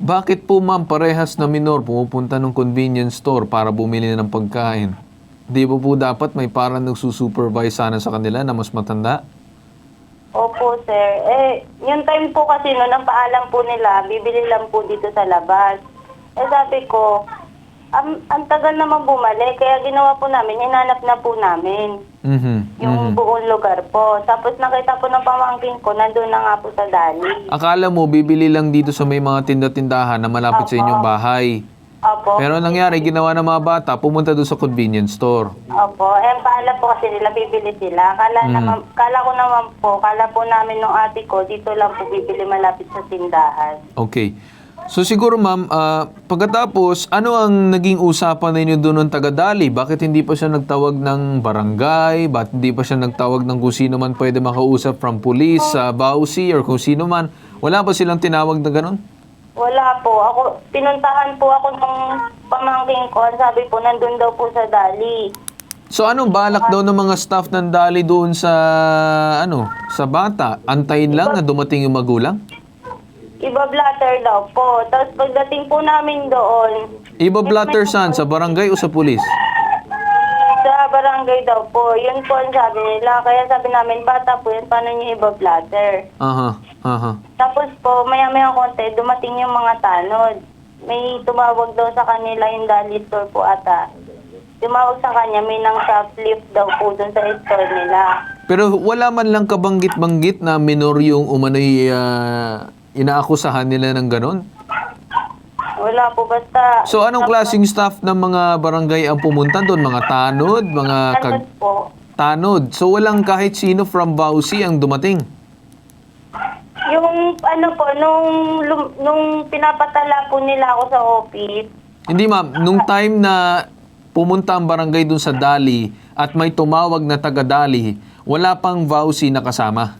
Bakit po ma'am parehas na minor pumupunta ng convenience store para bumili ng pagkain? Di ba po dapat may parang nagsusupervise sana sa kanila na mas matanda? Opo, sir. Yung time po kasi noon, ang paalam po nila, bibili lang po dito sa labas. Sabi ko, Ang tagal naman bumalik, kaya ginawa po namin, hinanap na po namin yung buong lugar po. Tapos nakita po ng pamangkin ko, nandun na nga po sa Dali. Akala mo, bibili lang dito sa may mga tinda-tindahan na malapit sa inyong bahay. Opo. Pero ang nangyari, ginawa ng mga bata, pumunta doon sa convenience store. Opo. Paala po kasi nila, bibili sila. Kala po namin nung ate ko, dito lang po bibili malapit sa tindahan. Okay. So siguro ma'am, pagkatapos, ano ang naging usapan ninyo doon ng taga-Dali? Bakit hindi pa siya nagtawag ng barangay? Bakit hindi pa siya nagtawag ng kung sino man pwede makausap from police, Bausi, or kung sino man? Wala ba silang tinawag na ganun? Wala po. Pinuntahan po ako ng pamangking ko. Sabi po, nandun daw po sa Dali. So anong balak daw ng mga staff ng Dali doon sa, sa bata? Antayin lang na dumating yung magulang? Iba-blatter daw po. Tapos pagdating po namin doon, Iba-blatter saan? Sa barangay o sa pulis? sa barangay daw po. Yun po ang sabi nila. Kaya sabi namin, bata po yun, paano nyo iba-blatter? Aha. Tapos po, maya-maya konti, dumating yung mga tanod. May tumawag daw sa kanila yung Dali store po ata. Tumawag sa kanya, may nang shoplift daw po dun sa store nila. Pero wala man lang kabanggit-banggit na minor yung umano'y inaakusahan nila ng ganon? Wala po, basta... So anong klaseng staff ng mga barangay ang pumunta doon? Mga tanod? Tanod po. Tanod. So walang kahit sino from Bausi ang dumating? Yung po, nung pinapatala po nila ako sa office, Hindi ma'am, nung time na pumunta ang barangay doon sa Dali at may tumawag na taga-Dali, wala pang Bausi na kasama?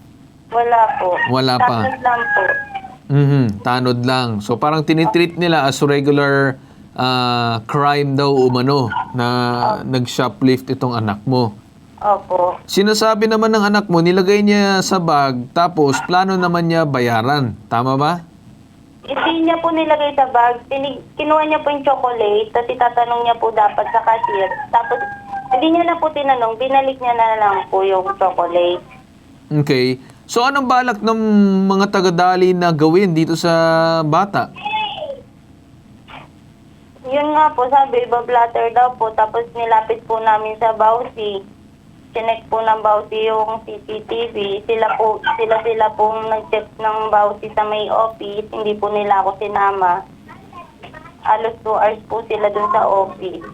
wala po. Wala pa. Tanod lang po. Tanod lang. So parang tinitreat nila as regular crime daw umano na nag-shoplift itong anak mo. Opo. Sinasabi naman ng anak mo, nilagay niya sa bag, tapos plano naman niya bayaran. Tama ba? Hindi niya po nilagay sa bag. Kinuha niya po yung chocolate, at itatanong niya po dapat sa cashier. Tapos, hindi niya na po tinanong, binalik niya na lang po yung chocolate. Okay. So anong balak ng mga taga-Dali na gawin dito sa bata? Yun nga po, sabi, iba-blatter daw po. Tapos nilapit po namin sa Bausi. Chinek po ng Bausi yung CCTV. Sila pong nag-check ng Bausi sa may office. Hindi po nila ako sinama. Alos 2 hours po sila dun sa office.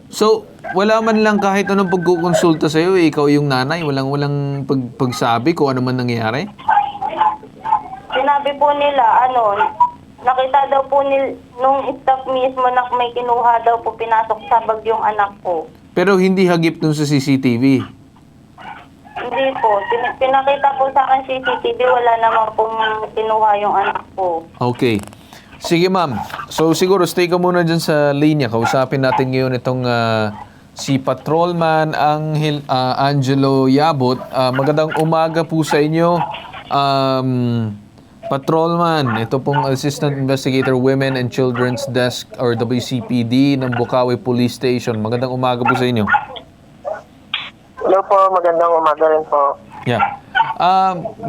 So, wala man lang kahit anong pagkukonsulta sa'yo, ikaw yung nanay, walang pagsabi kung ano man nangyayari? Sinabi po nila, nakita daw po nung staff mismo na may kinuha daw po, pinasok sa bag yung anak ko. Pero hindi hagip dun sa CCTV. Hindi po. Pinakita po sa akin CCTV, wala naman pong kinuha yung anak ko. Okay. Sige ma'am. So siguro stay ka muna dyan sa linya. Kausapin natin ngayon itong si Patrolman Angelo Yabot. Magandang umaga po sa inyo. Patrolman, ito pong Assistant Investigator Women and Children's Desk or WCPD ng Bukawi Police Station. Magandang umaga po sa inyo. Hello po, magandang umaga rin po. Yeah.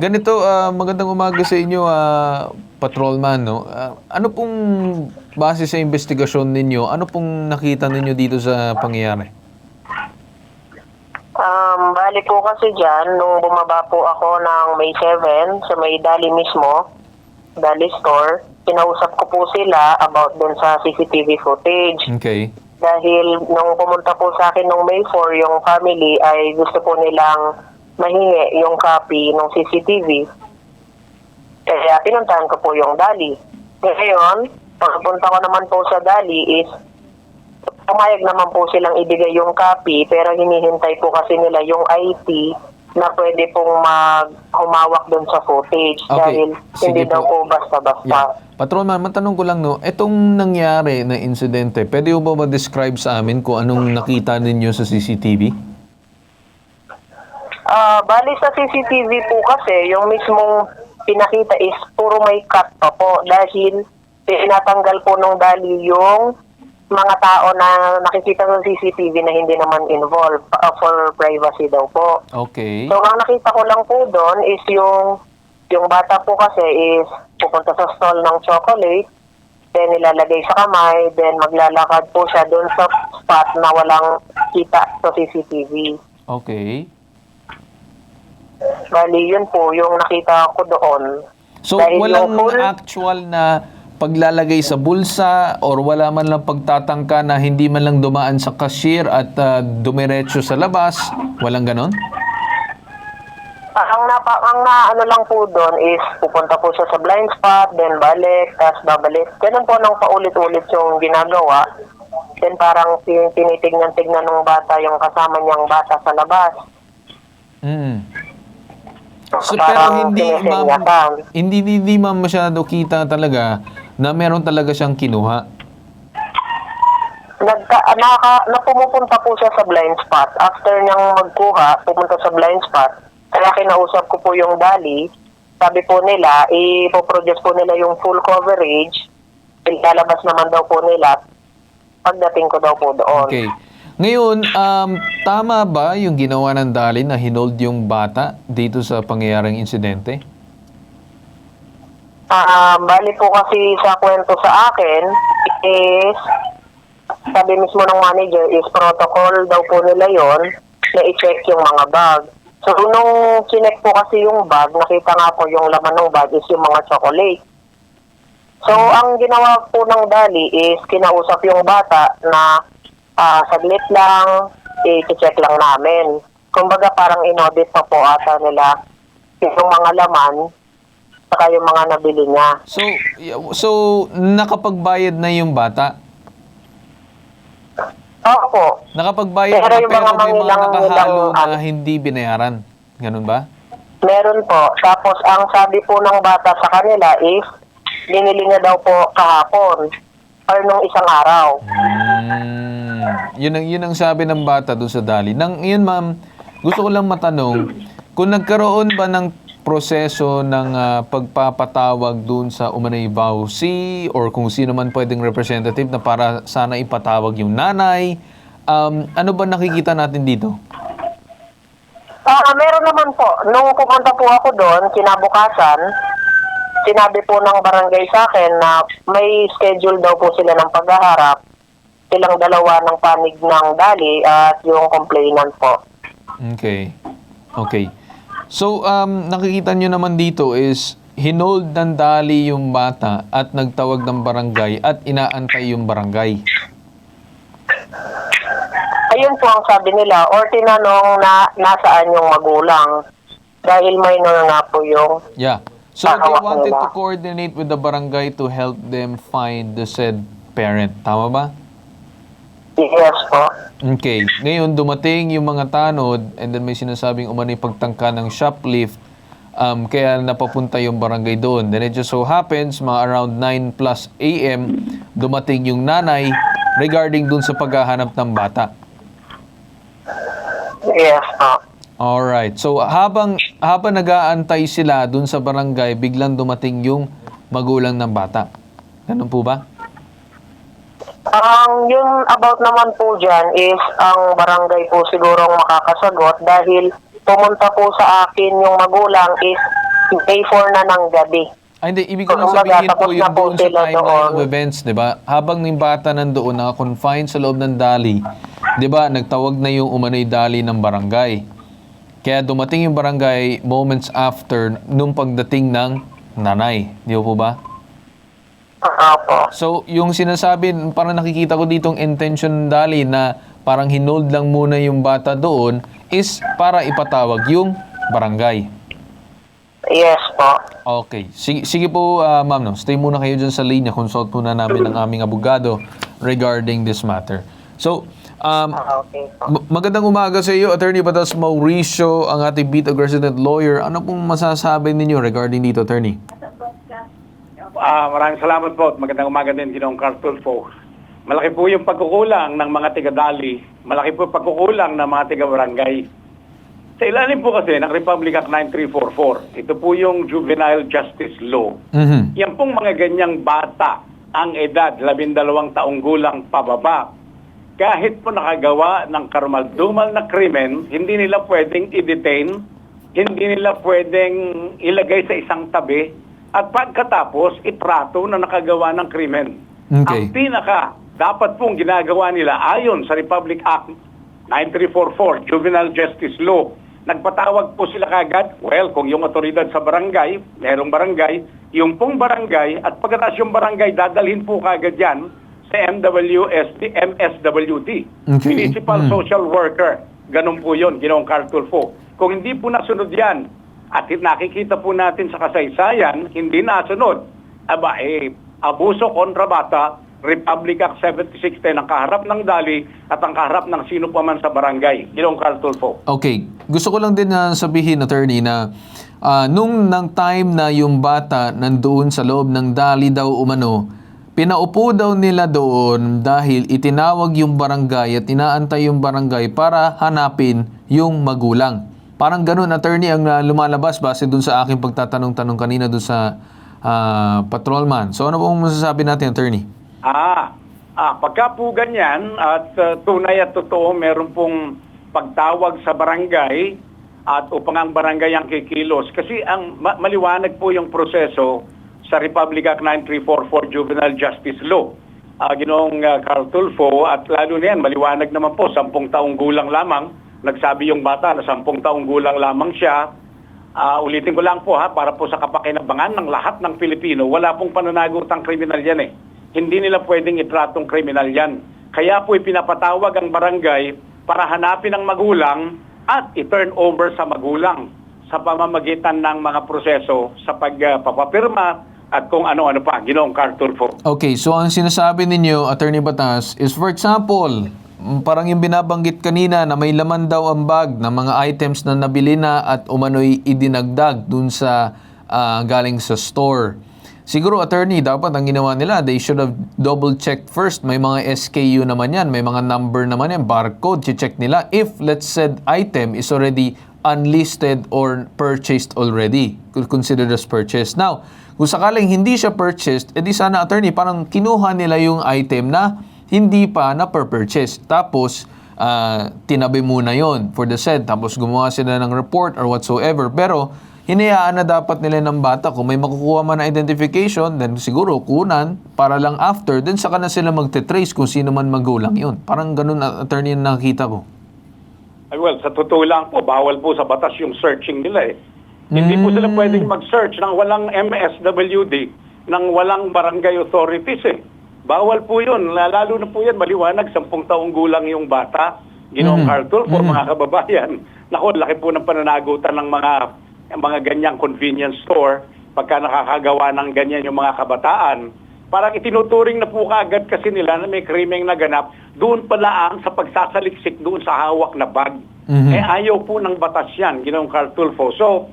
Ganito, magandang umaga sa inyo, Patrolman. No? Ano pong base sa investigasyon ninyo, ano pong nakita ninyo dito sa pangyayari? Bali po kasi dyan, nung bumaba po ako ng May 7 sa may Dali mismo, Dali store, kinausap ko po sila about dun sa CCTV footage. Okay. Dahil nung pumunta po sa akin nung May 4, yung family ay gusto po nilang mahingi yung copy ng CCTV. Kaya pinuntahan ko po yung Dali. Ngayon, pagpunta ko naman po sa Dali is pumayag naman po silang ibigay yung copy, pero hinihintay po kasi nila yung IT na pwede pong humawak doon sa footage. Okay. Dahil hindi Sige daw po. po basta-basta. Yeah. Patrolman, matanong ko lang, no, itong nangyari na insidente, pwede mo ba describe sa amin kung anong nakita ninyo sa CCTV? Bali sa CCTV po kasi, yung mismong pinakita is puro may cut pa po dahil pinatanggal po nung Dali yung mga tao na nakikita sa CCTV na hindi naman involved for privacy daw po. Okay. So, ang nakita ko lang po doon is yung bata po kasi is pupunta sa stall ng chocolate. then nilalagay sa kamay, then maglalakad po siya doon sa spot na walang kita sa CCTV. Okay. Bali, yun po yung nakita ko doon. So, Dahil walang yung full- actual na paglalagay sa bulsa or wala man lang pagtatangka na hindi man lang dumaan sa cashier at dumiretso sa labas? Walang ganon? Ang ano lang po doon is pupunta po siya sa blind spot, then balik, tapos babalik. Ganun po nang paulit-ulit yung ginagawa. Then parang tinitignan-tignan ng bata yung kasama niyang bata sa labas. So, pero Parang hindi, ma'am, sinisenyasan. hindi ma'am masyado kita talaga na meron talaga siyang kinuha. Na pumupunta po siya sa blind spot. After niyang magkuha, pumunta sa blind spot. Kaya kinausap ko po yung Dali. Sabi po nila, ipoproduce po nila yung full coverage. Ilalabas naman daw po nila pagdating ko daw po doon. Okay. Ngayon, tama ba yung ginawa ng Dali na hinold yung bata dito sa pangyayaring insidente? Bali po kasi sa kwento sa akin is, sabi mismo ng manager is protocol daw po nila yon na i-check yung mga bag. So, nung chinek po kasi yung bag, nakita nga po yung laman ng bag is yung mga chocolate. So, ang ginawa po ng Dali is kinausap yung bata na saglit lang, i-check lang namin. Kumbaga parang in-audit pa po ata nila yung mga laman saka yung mga nabili niya. So nakapagbayad na yung bata? Opo. Nakapagbayad Pero na yung pero mga may mga mangilang- nakahalo na nilang- hindi binayaran. Ganun ba? Meron po. Tapos ang sabi po ng bata sa kanila is binili niya daw po kahapon or nung isang araw. Yun ang sabi ng bata doon sa Dali. Yun ma'am, gusto ko lang matanong, kung nagkaroon ba ng proseso ng pagpapatawag doon sa umanay vowsy or kung sino man pwedeng representative na para sana ipatawag yung nanay, ano ba nakikita natin dito? Meron naman po. Nung pumunta po ako doon, kinabukasan, sinabi po ng barangay sa akin na may schedule daw po sila ng paghaharap. Silang dalawa ng panig ng Dali at yung complainant po. Okay. So, nakikita nyo naman dito is hinold ng Dali yung bata at nagtawag ng barangay at inaantay yung barangay. Ayun po ang sabi nila, or tinanong na nasaan yung magulang. Dahil minor nga po yung... Yeah. So, they Hawak wanted nila. to coordinate with the barangay to help them find the said parent. Tama ba? Yes po. Okay. Ngayon, dumating yung mga tanod and then may sinasabing umano'y pagtangka ng shoplift kaya napapunta yung barangay doon. Then it just so happens, mga around 9 plus a.m., dumating yung nanay regarding doon sa paghahanap ng bata. Yes po. Alright. So, habang nag-aantay sila doon sa barangay, biglang dumating yung magulang ng bata. Ganun po ba? Yung about naman po dyan is ang barangay po sigurong makakasagot dahil pumunta po sa akin yung magulang is day 4 na ng gabi. Ay, hindi. Ibig ko lang Kumbaga, sabihin po tapos na yung po doon sa sila timeline doon. of events, di ba? Habang yung bata nandoon, naka-confine sa loob ng Dali, di ba, nagtawag na yung umano'y Dali ng barangay. Kaya dumating yung barangay moments after nung pagdating ng nanay. Di po ba? Opo. So, yung sinasabi, parang nakikita ko ditong intention ng Dali na parang hinold lang muna yung bata doon is para ipatawag yung barangay. Yes po. Okay. Sige po, ma'am. No? Stay muna kayo dyan sa linya. Consult muna namin ang aming abogado regarding this matter. So, Okay po. magandang umaga sa iyo, Attorney Batas Mauricio, ang ating Bit Resident Lawyer. Ano pong masasabi ninyo regarding dito, Attorney? Maraming salamat po at magandang umaga din, Ginoong Cartul po. Malaki po yung pagkukulang ng mga tiga-Dali. Malaki po yung pagkukulang ng mga tiga-barangay. Sa ilalim po kasi ng Republic Act 9344, ito po yung Juvenile Justice Law. Yan pong mga ganyang bata, ang edad 12 taong gulang pababa. Kahit po nakagawa ng karumaldumal na krimen, hindi nila pwedeng i-detain, hindi nila pwedeng ilagay sa isang tabi, at pagkatapos, itrato na nakagawa ng krimen. Okay. Ang dapat pong ginagawa nila ayon sa Republic Act 9344, Juvenile Justice Law, nagpatawag po sila kagad. Well, kung yung otoridad sa barangay, merong barangay, yung pong barangay at pagkatapos yung barangay, dadalhin po kagad yan sa MSWD, Okay. Municipal Social Worker. Ganun po yun, Ginoong Carl Tulfo. Kung hindi po nasunod yan, at nakikita po natin sa kasaysayan, hindi nasunod, abuso kontra bata, Republic Act 7610 ang kaharap ng dali at ang kaharap ng sino pa man sa barangay. Ginoong Carl Tulfo. Okay. Gusto ko lang din na sabihin, attorney, na nung time na yung bata nandoon sa loob ng dali daw umano, pinaupo daw nila doon dahil itinawag yung barangay at inaantay yung barangay para hanapin yung magulang. Parang ganun, attorney, ang lumalabas base dun sa aking pagtatanong-tanong kanina dun sa patrolman. So ano pong masasabi natin, attorney? Pagka po ganyan at tunay at totoo, meron pong pagtawag sa barangay at upang ang barangay ang kikilos. Kasi ang maliwanag po yung proseso sa Republic Act 9344 Juvenile Justice Law. Ginoong Carl Tulfo, at lalo na yan, maliwanag naman po, 10 taong gulang lamang. Nagsabi yung bata na 10 taong gulang lamang siya. Ulitin ko lang po para po sa kapakinabangan ng lahat ng Pilipino, wala pong pananagutang kriminal yan eh. Hindi nila pwedeng itratong kriminal yan. Kaya po ipinapatawag ang barangay para hanapin ang magulang at i-turn over sa magulang sa pamamagitan ng mga proseso sa pagpapapirma at kung ano-ano pa, Ginoong Carl Tulfo. Okay, so ang sinasabi ninyo, Attorney Batas, is for example, parang yung binabanggit kanina na may laman daw ang bag ng mga items na nabili na at umano'y idinagdag dun sa galing sa store. Siguro, attorney, dapat ang ginawa nila, they should have double-checked first. May mga SKU naman yan, may mga number naman yan, barcode, check nila if, let's said, item is already unlisted or purchased already, considered as purchased. Now, kung sakaling hindi siya purchased, edi sana, attorney, parang kinuha nila yung item na hindi pa na-purchase. Tapos, tinabi muna yon for the said. Tapos, gumawa sila ng report or whatsoever. Pero, hinayaan na dapat nila ng bata kung may makukuha man na identification, then siguro kunan para lang after, then saka na sila magte-trace kung sino man magulang yun. Parang ganun, attorney, yung nakita ko. Well, sa totoo lang po, bawal po sa batas yung searching nila eh. Hindi po sila pwedeng mag-search ng walang MSWD, ng walang barangay authorities eh. Bawal po yun. Lalo na po yan, maliwanag, 10 taong gulang yung bata. Ginoong Carl Tulfo, mga kababayan. Naku, laki po ng pananagutan ng mga ganyang convenience store pagka nakakagawa ng ganyan yung mga kabataan. Parang itinuturing na po kaagad kasi nila na may krimeng naganap doon pala ang sa pagsasaliksik doon sa hawak na bag. Ayaw po ng batas yan, Ginoong Carl Tulfo. So,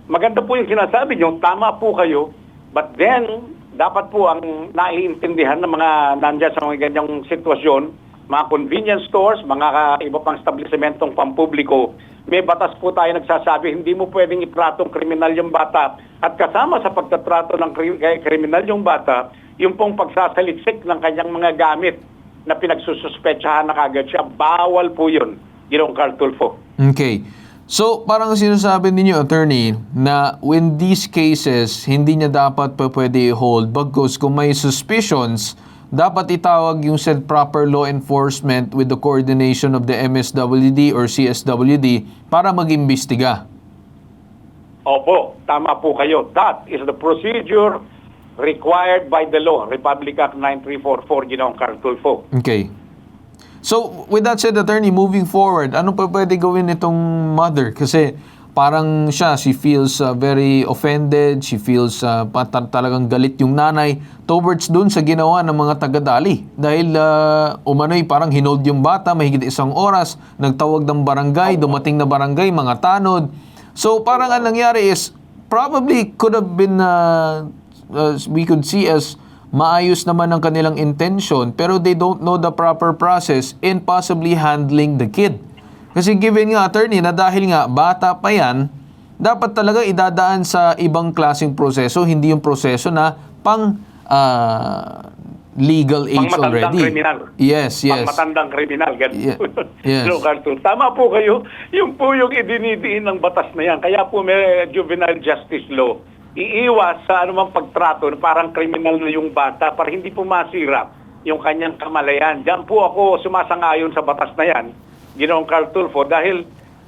maganda po yung sinasabi nyo, tama po kayo, but then, dapat po ang naiintindihan ng mga nandiyan sa mga ganyang sitwasyon, mga convenience stores, mga iba pang establishmentong pampubliko, may batas po tayo nagsasabi, hindi mo pwedeng ipratong kriminal yung bata. At kasama sa pagtatrato ng kriminal yung bata, yung pong pagsasaliksik ng kanyang mga gamit na pinagsususpetsahan na kagad siya, bawal po yun, Ginoong Carl Tulfo. Okay. So, parang sinasabi ninyo, attorney, na in these cases, hindi niya dapat pa pwede i-hold bagkus kung may suspicions, dapat itawag yung said proper law enforcement with the coordination of the MSWD or CSWD para mag-imbestiga. Opo, tama po kayo. That is the procedure required by the law, Republic Act 9344, Ginoong Carl Tulfo. Okay. So, with that said, attorney, moving forward, ano pa pwede gawin itong mother? Kasi parang she feels very offended, she feels talagang galit yung nanay towards dun sa ginawa ng mga taga-dali. Dahil umano'y parang hinold yung bata, mahigit 1 oras, nagtawag ng barangay, dumating na barangay, mga tanod. So, parang ang nangyari is, probably could have been, we could see as maayos naman ang kanilang intention, pero they don't know the proper process in possibly handling the kid. Kasi given nga, attorney, na dahil nga bata pa yan, dapat talaga idadaan sa ibang klaseng proseso, hindi yung proseso na pang legal age already. Kriminal. Yes. Pangmatandang kriminal. Ganun. Yes. Tama po kayo. Yung po yung idinidiin ng batas na yan. Kaya po may juvenile justice law. iiwas sa anumang pagtrato na parang kriminal na yung bata para hindi po masira yung kanyang kamalayan. Diyan po ako sumasang-ayon sa batas na yan, Ginoong Carl Tulfo, dahil,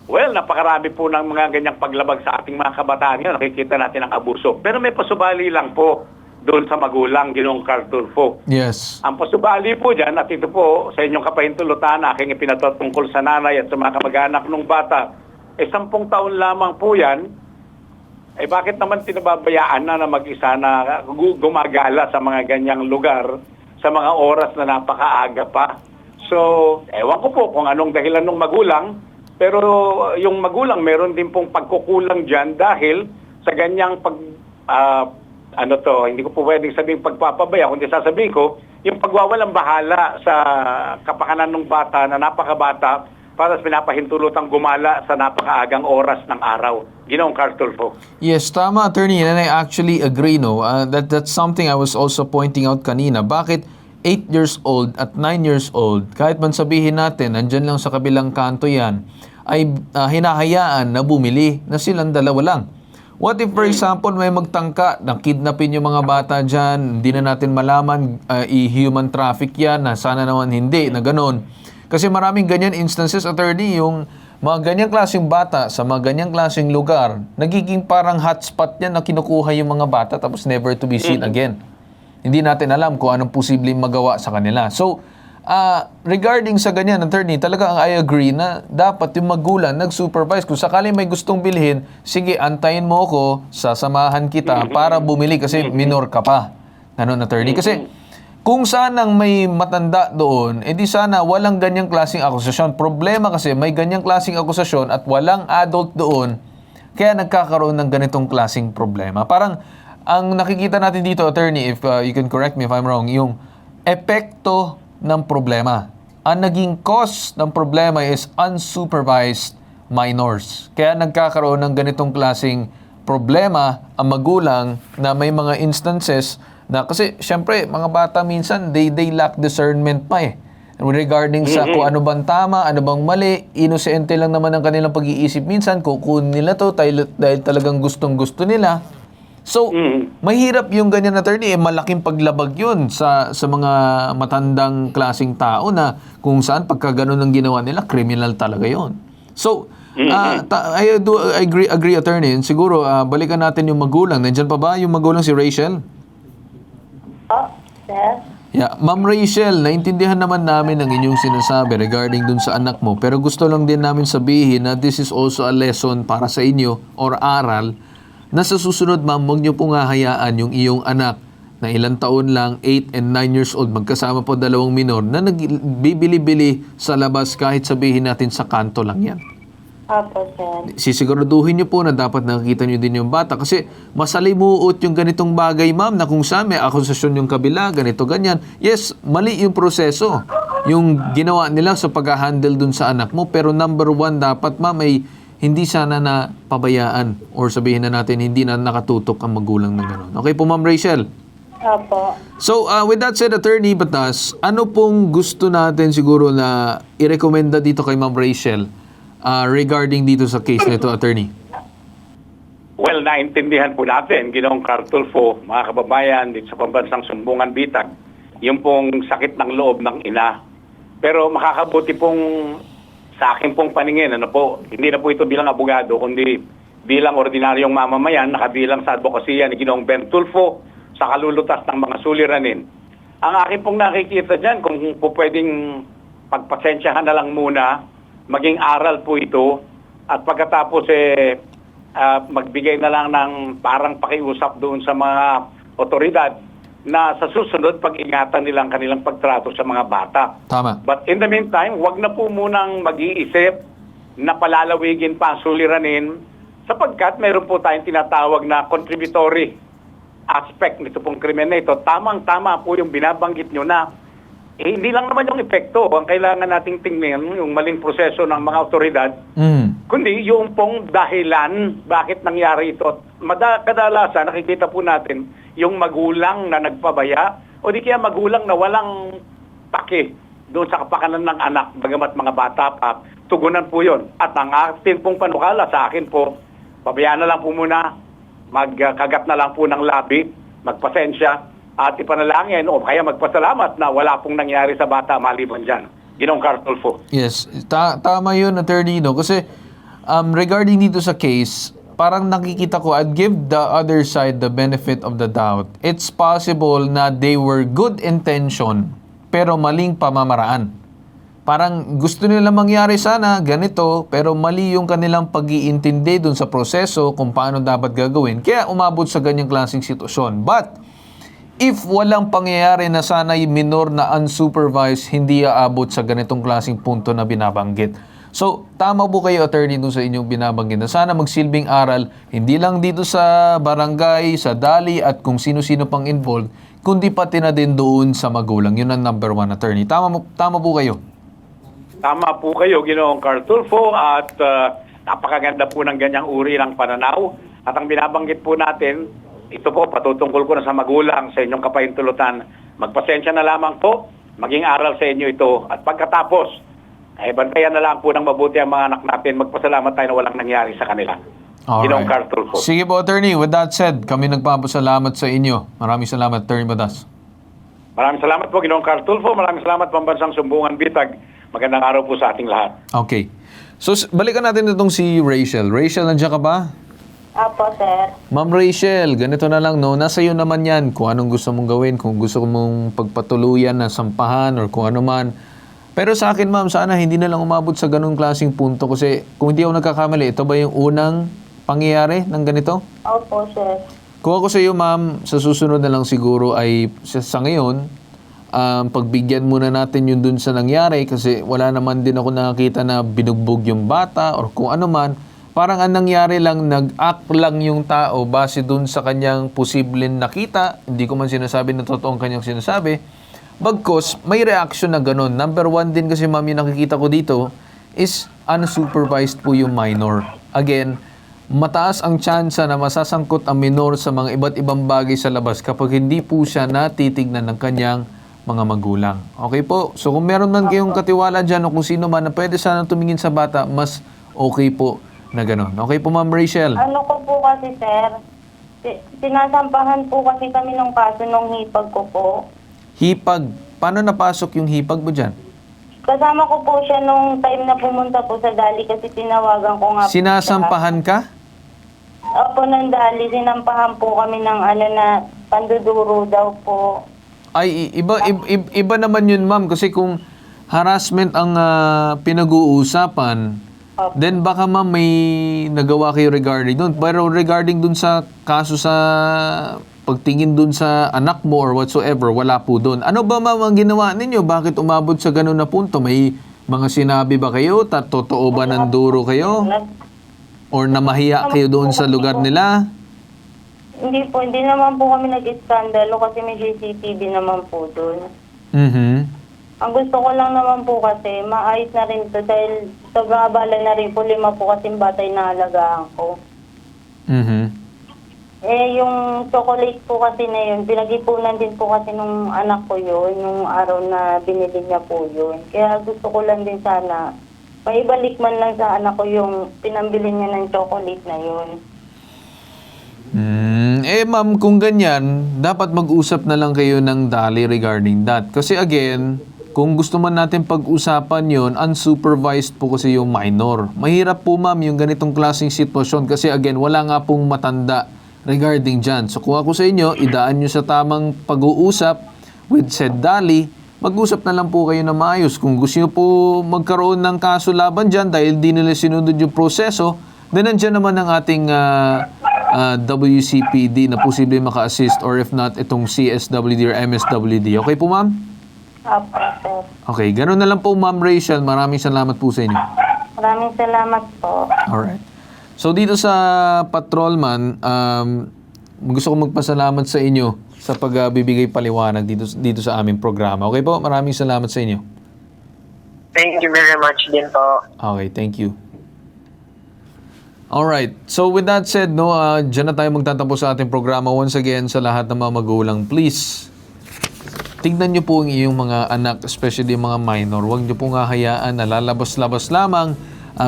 well, napakarami po ng mga ganyang paglabag sa ating mga kabataan yan. Nakikita natin ang abuso. Pero may pasubali lang po doon sa magulang, Ginoong Carl Tulfo. Yes. Ang pasubali po dyan, at ito po sa inyong kapahintulutan, aking ipinatutungkol sa nanay at sa mga kamag-anak ng bata, 10 taon lamang po yan, bakit naman pinababayaan na mag-isa na gumagala sa mga ganyang lugar sa mga oras na napakaaga pa? So, ewan ko po kung anong dahilan ng magulang, pero yung magulang meron din pong pagkukulang dyan dahil sa ganyang hindi ko po pwedeng sabihin pagpapabaya, kundi sasabihin ko, yung pagwawalang bahala sa kapakanan ng bata na napakabata para sa pinapahintulutang gumala sa napakaagang oras ng araw. Ginoong Carl Tulfo. Yes, tama, attorney, and I actually agree, no? That's something I was also pointing out kanina. Bakit 8 years old at 9 years old, kahit man sabihin natin, nandyan lang sa kabilang kanto yan, ay hinahayaan na bumili na silang dalawa lang. What if, for example, may magtangka na kidnapin yung mga bata dyan, hindi na natin malaman, i-human traffic yan, na sana naman hindi, na ganon. Kasi maraming ganyan instances, attorney, yung mga ganyang klaseng bata sa mga ganyang klaseng lugar, nagiging parang hotspot yan na kinukuha yung mga bata tapos never to be seen again. Hindi natin alam kung anong posibleng magawa sa kanila. So, regarding sa ganyan, attorney, talaga I agree na dapat yung magulang nag-supervise. Kung sakali may gustong bilhin, sige, antayin mo ako, sasamahan kita para bumili kasi minor ka pa. Ganun, attorney. Kasi kung sanang may matanda doon, edi sana walang ganyang klaseng akusasyon. Problema kasi may ganyang klaseng akusasyon at walang adult doon, kaya nagkakaroon ng ganitong klaseng problema. Parang ang nakikita natin dito, attorney, if you can correct me if I'm wrong, yung epekto ng problema. Ang naging cause ng problema is unsupervised minors. Kaya nagkakaroon ng ganitong klaseng problema ang magulang na may mga instances na kasi syempre mga bata minsan they lack discernment pa regarding sa kung ano bang tama, ano bang mali, inosente lang naman ang kanilang pag-iisip minsan, kukunin nila to dahil talagang gustong-gusto nila. So, mahirap yung ganyan, attorney, malaking paglabag yun sa mga matandang klaseng tao na kung saan pagka ganun ang ginawa nila, criminal talaga yun. So, I do agree, attorney, and siguro balikan natin yung magulang. Nandiyan pa ba yung magulang si Rachel? Sir? Yeah, Ma'am Rachel, naintindihan naman namin ang inyong sinasabi regarding dun sa anak mo, pero gusto lang din namin sabihin na this is also a lesson para sa inyo or aral na sa susunod, ma'am, huwag niyo pong hahayaan yung iyong anak na ilang taon lang, 8 and 9 years old, magkasama po dalawang minor na nagbibili-bili sa labas kahit sabihin natin sa kanto lang yan. Opo, sir. Sisiguraduhin niyo po na dapat nakikita niyo din yung bata kasi masalimuot yung ganitong bagay, ma'am, na kung saan may akusasyon yung kabila, ganito, ganyan. Yes, mali yung proseso, yung ginawa nila sa pag-handle dun sa anak mo, pero number 1 dapat, ma'am, ay hindi sana na pabayaan or sabihin na natin hindi na nakatutok ang magulang ng gano'n. Okay po, Ma'am Rachel? Opo. So, with that said, Attorney Batas, ano pong gusto natin siguro na i-recommenda dito kay Ma'am Rachel regarding dito sa case nito, Attorney? Well, naintindihan po natin, Ginoong Carl Tulfo, mga kababayan dito sa pambansang Sumbungan Bitag, yung pong sakit ng loob ng ina. Pero makakabuti pong sa akin pong paningin, hindi na po ito bilang abogado, kundi bilang ordinaryong mamamayan, nakabilang sa advokasya ni Ginoong Ben Tulfo sa kalulutas ng mga suliranin. Ang akin pong nakikita dyan, kung po pwedeng pagpasensyahan na lang muna, maging aral po ito, at pagkatapos magbigay na lang ng parang pakiusap doon sa mga otoridad na sa susunod pag-ingatan nilang kanilang pagtrato sa mga bata. Tama. But in the meantime, wag na po munang mag-iisip na palalawigin pa ang suliranin sapagkat meron po tayong tinatawag na contributory aspect nito pong krimen na ito. Tamang-tama po yung binabanggit nyo na hindi lang naman yung epekto. Ang kailangan nating tingnan yung maling proseso ng mga otoridad, kundi yung pong dahilan bakit nangyari ito. Kadalasan nakikita po natin yung magulang na nagpabaya o di kaya magulang na walang pake doon sa kapakanan ng anak, bagamat mga bata pa, tugunan po yon. At ang atin pong panukala sa akin po, pabayaan na lang po muna magkagat na lang po ng labi, magpasensya, at ipanalangin o kaya magpasalamat na wala pong nangyari sa bata maliban dyan. Ginoong Cartulfo. Yes, tama yun, attorney, no? Kasi regarding dito sa case, parang nakikita ko, I'd give the other side the benefit of the doubt. It's possible na they were good intention, pero maling pamamaraan. Parang gusto nila mangyari sana ganito, pero mali yung kanilang pag-iintindi dun sa proseso kung paano dapat gagawin. Kaya umabot sa ganyang klaseng sitwasyon. But, if walang pangyayari na sana'y minor na unsupervised, hindi aabot sa ganitong klaseng punto na binabanggit. So, tama po kayo, attorney, dun sa inyong binabanggit na sana magsilbing aral, hindi lang dito sa barangay, sa dali, at kung sino-sino pang involved, kundi pati na din doon sa magulang. Yun ang number one, attorney. Tama po kayo. Tama po kayo, Ginoong Cartulfo, at napakaganda po ng ganyang uri ng pananaw. At ang binabanggit po natin, ito po, patutungkol ko na sa magulang, sa inyong kapahintulutan. Magpasensya na lamang po, maging aral sa inyo ito. At pagkatapos, bantayan na lang po ng mabuti ang mga anak natin. Magpasalamat tayo na walang nangyari sa kanila. Ginoong Cartulfo. Sige po, attorney. With that said, kami nagpapasalamat sa inyo. Maraming salamat, attorney Batas. Maraming salamat po, Ginoong Cartulfo. Maraming salamat, Pambansang Sumbungan Bitag. Magandang araw po sa ating lahat. Okay. So, balikan natin itong si Rachel. Rachel, nandiyan ka ba? Apo, sir. Ma'am Rachel, ganito na lang, no? Nasa iyo naman yan kung anong gusto mong gawin, kung gusto mong pagpatuluyan na sampahan or kung ano man. Pero sa akin, ma'am, sana hindi na lang umabot sa ganung klaseng punto kasi kung hindi ako nagkakamali, ito ba yung unang pangyayari ng ganito? Opo, sir. Kung ako sa iyo, ma'am, sa susunod na lang siguro ay sa ngayon, pagbigyan muna natin yun dun sa nangyari kasi wala naman din ako nakakita na binugbog yung bata or kung ano man. Parang ang nangyari lang, nag-act lang yung tao base dun sa kanyang posibleng nakita. Hindi ko man sinasabi na totoong kanyang sinasabi. Bagkos, may reaction na ganun. Number one din kasi, ma'am, yung nakikita ko dito is unsupervised po yung minor. Again, mataas ang tsansa na masasangkot ang minor sa mga iba't ibang bagay sa labas kapag hindi po siya natitignan ng kanyang mga magulang. Okay po? So kung meron man kayong katiwala dyan o kung sino man na pwede sana tumingin sa bata, mas okay po na gano'n. Okay po, Ma'am Rachel? Ano ko po kasi, sir, sinasampahan po kasi kami ng kaso nung hipag ko po. Hipag. Paano napasok yung hipag mo dyan? Kasama ko po siya nung time na pumunta po sa Dali kasi tinawagan ko nga po. Sinasampahan ka? Opo, ng Dali, sinampahan po kami ng na panduduro daw po. Ay, iba naman yun, ma'am. Kasi kung harassment ang pinag-uusapan, then baka ma'am may nagawa kayo regarding dun. Pero regarding dun sa kaso sa pagtingin dun sa anak mo or whatsoever, wala po dun. Ano ba ma'am ang ginawa ninyo? Bakit umabot sa ganun na punto? May mga sinabi ba kayo? Totoo ba nanduro kayo? Or namahiya kayo doon sa lugar nila? Hindi po, hindi naman po kami nag-iskandalo kasi may CCTV naman po doon. Ang gusto ko lang naman po kasi, maayos na rin to dahil sobrang abala na rin po, 5 po kasi batay na alagaan ko. Yung chocolate po kasi na yun, pinag-ipunan din po kasi nung anak ko yun, nung araw na binili niya po yun. Kaya gusto ko lang din sana, maibalik man lang sa anak ko yung pinambili niya ng chocolate na yun. Ma'am, kung ganyan, dapat mag-usap na lang kayo ng Dali regarding that. Kasi again, kung gusto man natin pag-usapan yon, unsupervised po kasi yung minor. Mahirap po, ma'am, yung ganitong klaseng sitwasyon kasi again, wala nga pong matanda regarding dyan. So kung ako sa inyo, idaan nyo sa tamang pag-uusap with said Dali, mag-usap na lang po kayo na maayos. Kung gusto nyo po magkaroon ng kaso laban dyan dahil di nila sinunod yung proseso, then nandiyan naman ang ating WCPD na posibleng maka-assist or if not, itong CSWD or MSWD. Okay po, ma'am? Apo, sir. Okay, ganoon na lang po, Ma'am Rachel. Maraming salamat po sa inyo. Maraming salamat po. Alright. So, dito sa patrolman, gusto ko magpasalamat sa inyo sa pagbibigay paliwanag dito sa aming programa. Okay po? Maraming salamat sa inyo. Thank you very much din po. Okay, thank you. Alright, so with that said, no, dyan na tayo magtatapos sa ating programa. Once again, sa lahat ng mga magulang, please, tignan nyo po ang iyong mga anak, especially yung mga minor. Huwag nyo pong hahayaan na lalabas-labas lamang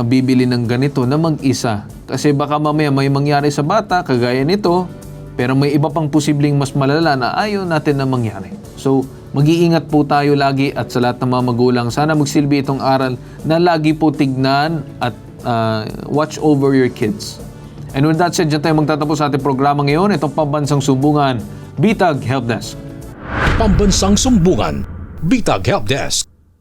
bibili ng ganito na mag-isa. Kasi baka mamaya may mangyari sa bata, kagaya nito, pero may iba pang posibleng mas malala na ayaw natin na mangyari. So, mag-iingat po tayo lagi at sa lahat ng mga magulang, sana magsilbi itong aral na lagi po tignan at watch over your kids. And with that said, dyan tayo magtatapos sa ating programa ngayon. Itong Pambansang Sumbungan, Bitag Helpdesk. Pambansang Sumbungan, Bitag Helpdesk.